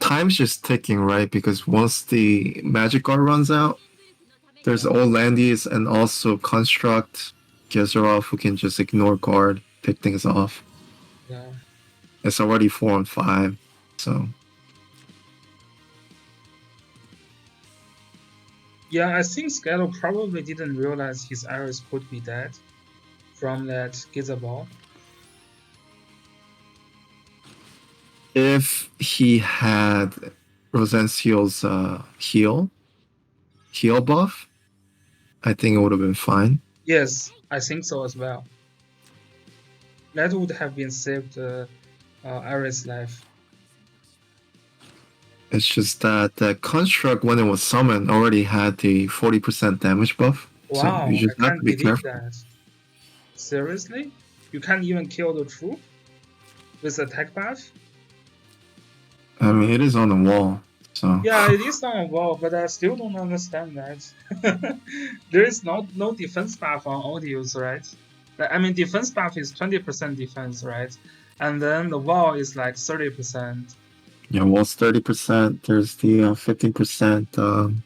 time's just ticking, right? Because once the magic guard runs out, there's Olandius and also Construct, Gezerov who can just ignore guard, pick things off. Yeah. It's already 4-5, so. Yeah, I think Skellow probably didn't realize his Iris could be dead from that Geyser ball. If he had Rosenziel's heal buff, I think it would have been fine. Yes, I think so as well. That would have been saved Iris' life. It's just that the construct, when it was summoned, already had the 40% damage buff. Wow, so you just have to be careful. That. Seriously? You can't even kill the troop with attack buff? I mean, it is on the wall, so. Yeah, it is on the wall, but I still don't understand that. There is no defense buff on Odious, right? I mean, defense buff is 20% defense, right? And then the wall is like 30%. Yeah, wall's 30%. There's the 15%.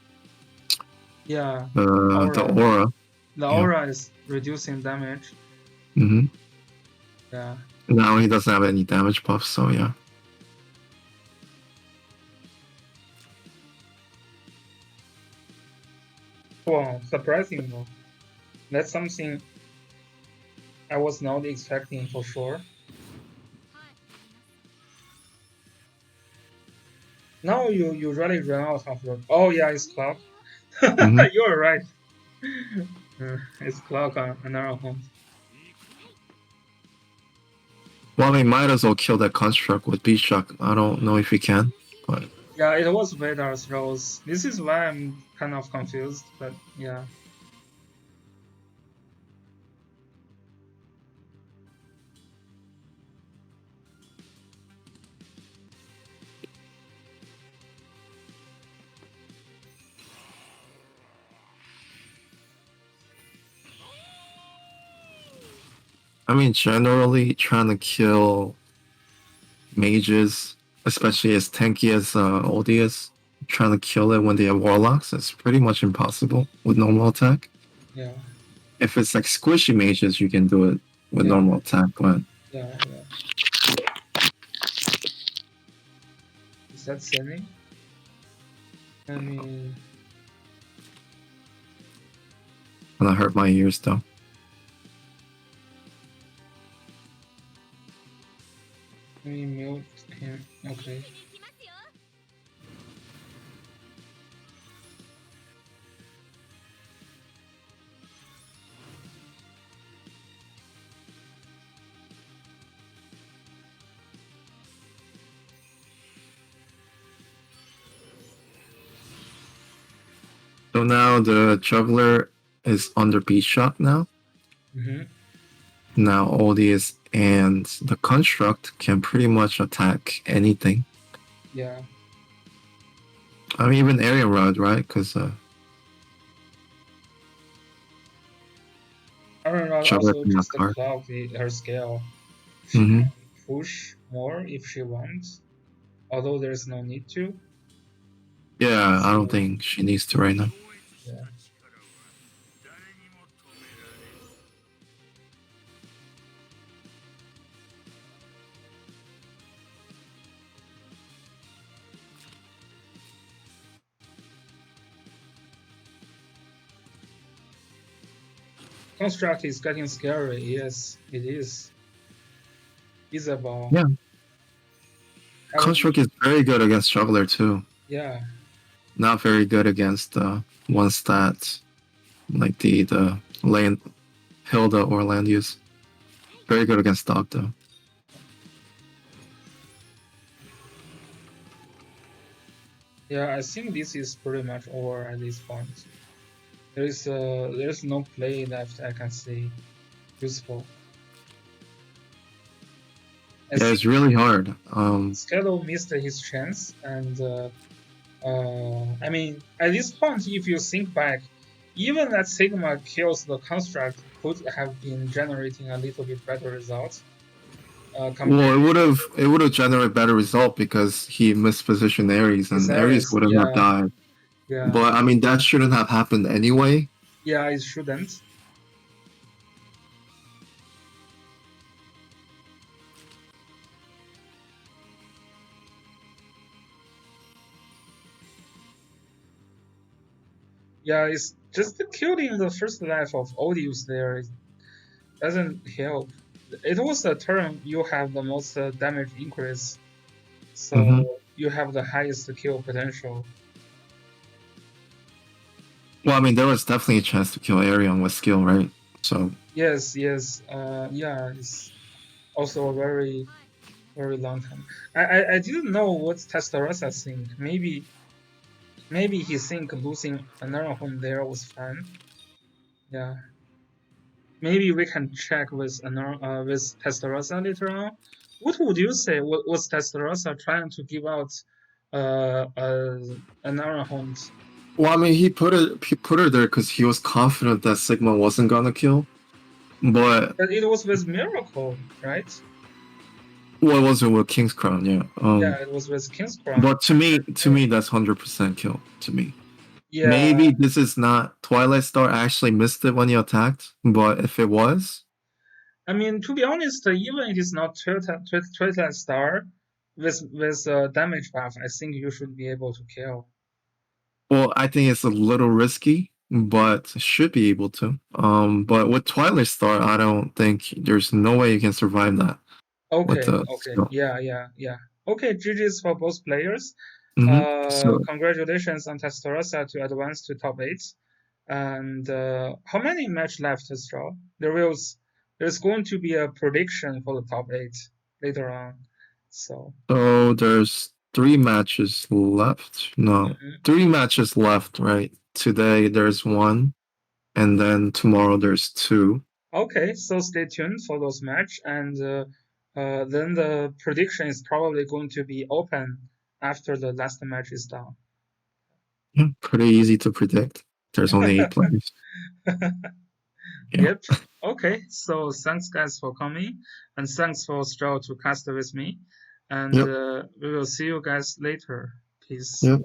Yeah. The aura. The aura is reducing damage. Yeah. Now he doesn't have any damage buffs, so yeah. Wow, surprising though. That's something I was not expecting for sure. Now you really run out of room. Oh yeah, it's clock. You're right. It's clock on another home. Well, we might as well kill that construct with Beast Shock. I don't know if we can, but. Yeah, it was Vadar's Rose. This is why I'm kind of confused, but yeah. I mean, generally trying to kill mages, especially as tanky as Oldie is, trying to kill it when they have warlocks is pretty much impossible with normal attack. Yeah, If it's like squishy mages, you can do it with yeah, normal attack, but yeah, yeah. Is that silly? I mean, gonna hurt my ears though. mute him. Okay. So now the juggler is under beat shot now. Mm-hmm. Now Oldie and the construct can pretty much attack anything. Yeah. I mean, even area rod, right? Because Iron Rod juggler also can knock just hard. clock her scale. She Mm-hmm. can push more if she wants, although there's no need to. Yeah, I don't So, think she needs to right now. yeah. Construct is getting scary. Yes, it is. Isabel. Yeah, Have, construct is very good against juggler too. yeah. Not very good against one stat like the land Hilda or land use. Very good against dog though. Yeah, I think this is pretty much over at this point. There's no play left I can see useful. I Yeah, think it's really hard. Skellow missed his chance, and I mean, at this point, if you think back, even that Sigma kills the construct could have been generating a little bit better results. Well, Compared it would have generated better result because he mispositioned Ares to his and Ares Ares, wouldn't have yeah, died. yeah, But I mean that shouldn't have happened anyway. yeah, it shouldn't. Yeah, it's just killing the first life of Odious there. It doesn't help. It was the turn you have the most damage increase, Mm-hmm. so you have the highest kill potential. Well, I mean there was definitely a chance to kill Arion with skill, right? So Yes, yes, yeah, it's also a very, very long time. I didn't know what Testarossa think. Maybe he think losing another home there was fun. Yeah, maybe we can check with Testarossa later on. What would you say? Was Testarossa trying to give out another home? well, I mean he put her there because he was confident that Sigma wasn't gonna kill. But But it was with Miracle, right? what was it with King's Crown? Yeah. Yeah, it was with King's Crown. But to me, that's 100% kill. To me, Yeah, maybe this is not Twilight Star actually missed it when he attacked, but if it was, I mean, to be honest, even it is not Twilight Star with damage buff, I think you should be able to kill. well, I think it's a little risky, but should be able to. But with Twilight Star, I don't think there's no way you can survive that with Okay, the okay, skill. yeah, yeah, yeah. Okay, GG's for both players. So Congratulations on Testarossa to advance to top 8. And how many match left, Straw? There's going to be a prediction for the top 8 later on. So, there's 3 matches left. No, mhm. 3 matches left. Right. Today there's one, and then tomorrow there's two. Okay, so stay tuned for those match, and then the prediction is probably going to be open after the last match is done. Yeah, pretty easy to predict. There's only 8 players. Yeah. Yep. Okay, so thanks guys for coming, and thanks for Stroll to cast with me, and Yep. we will see you guys later. Peace. Yep.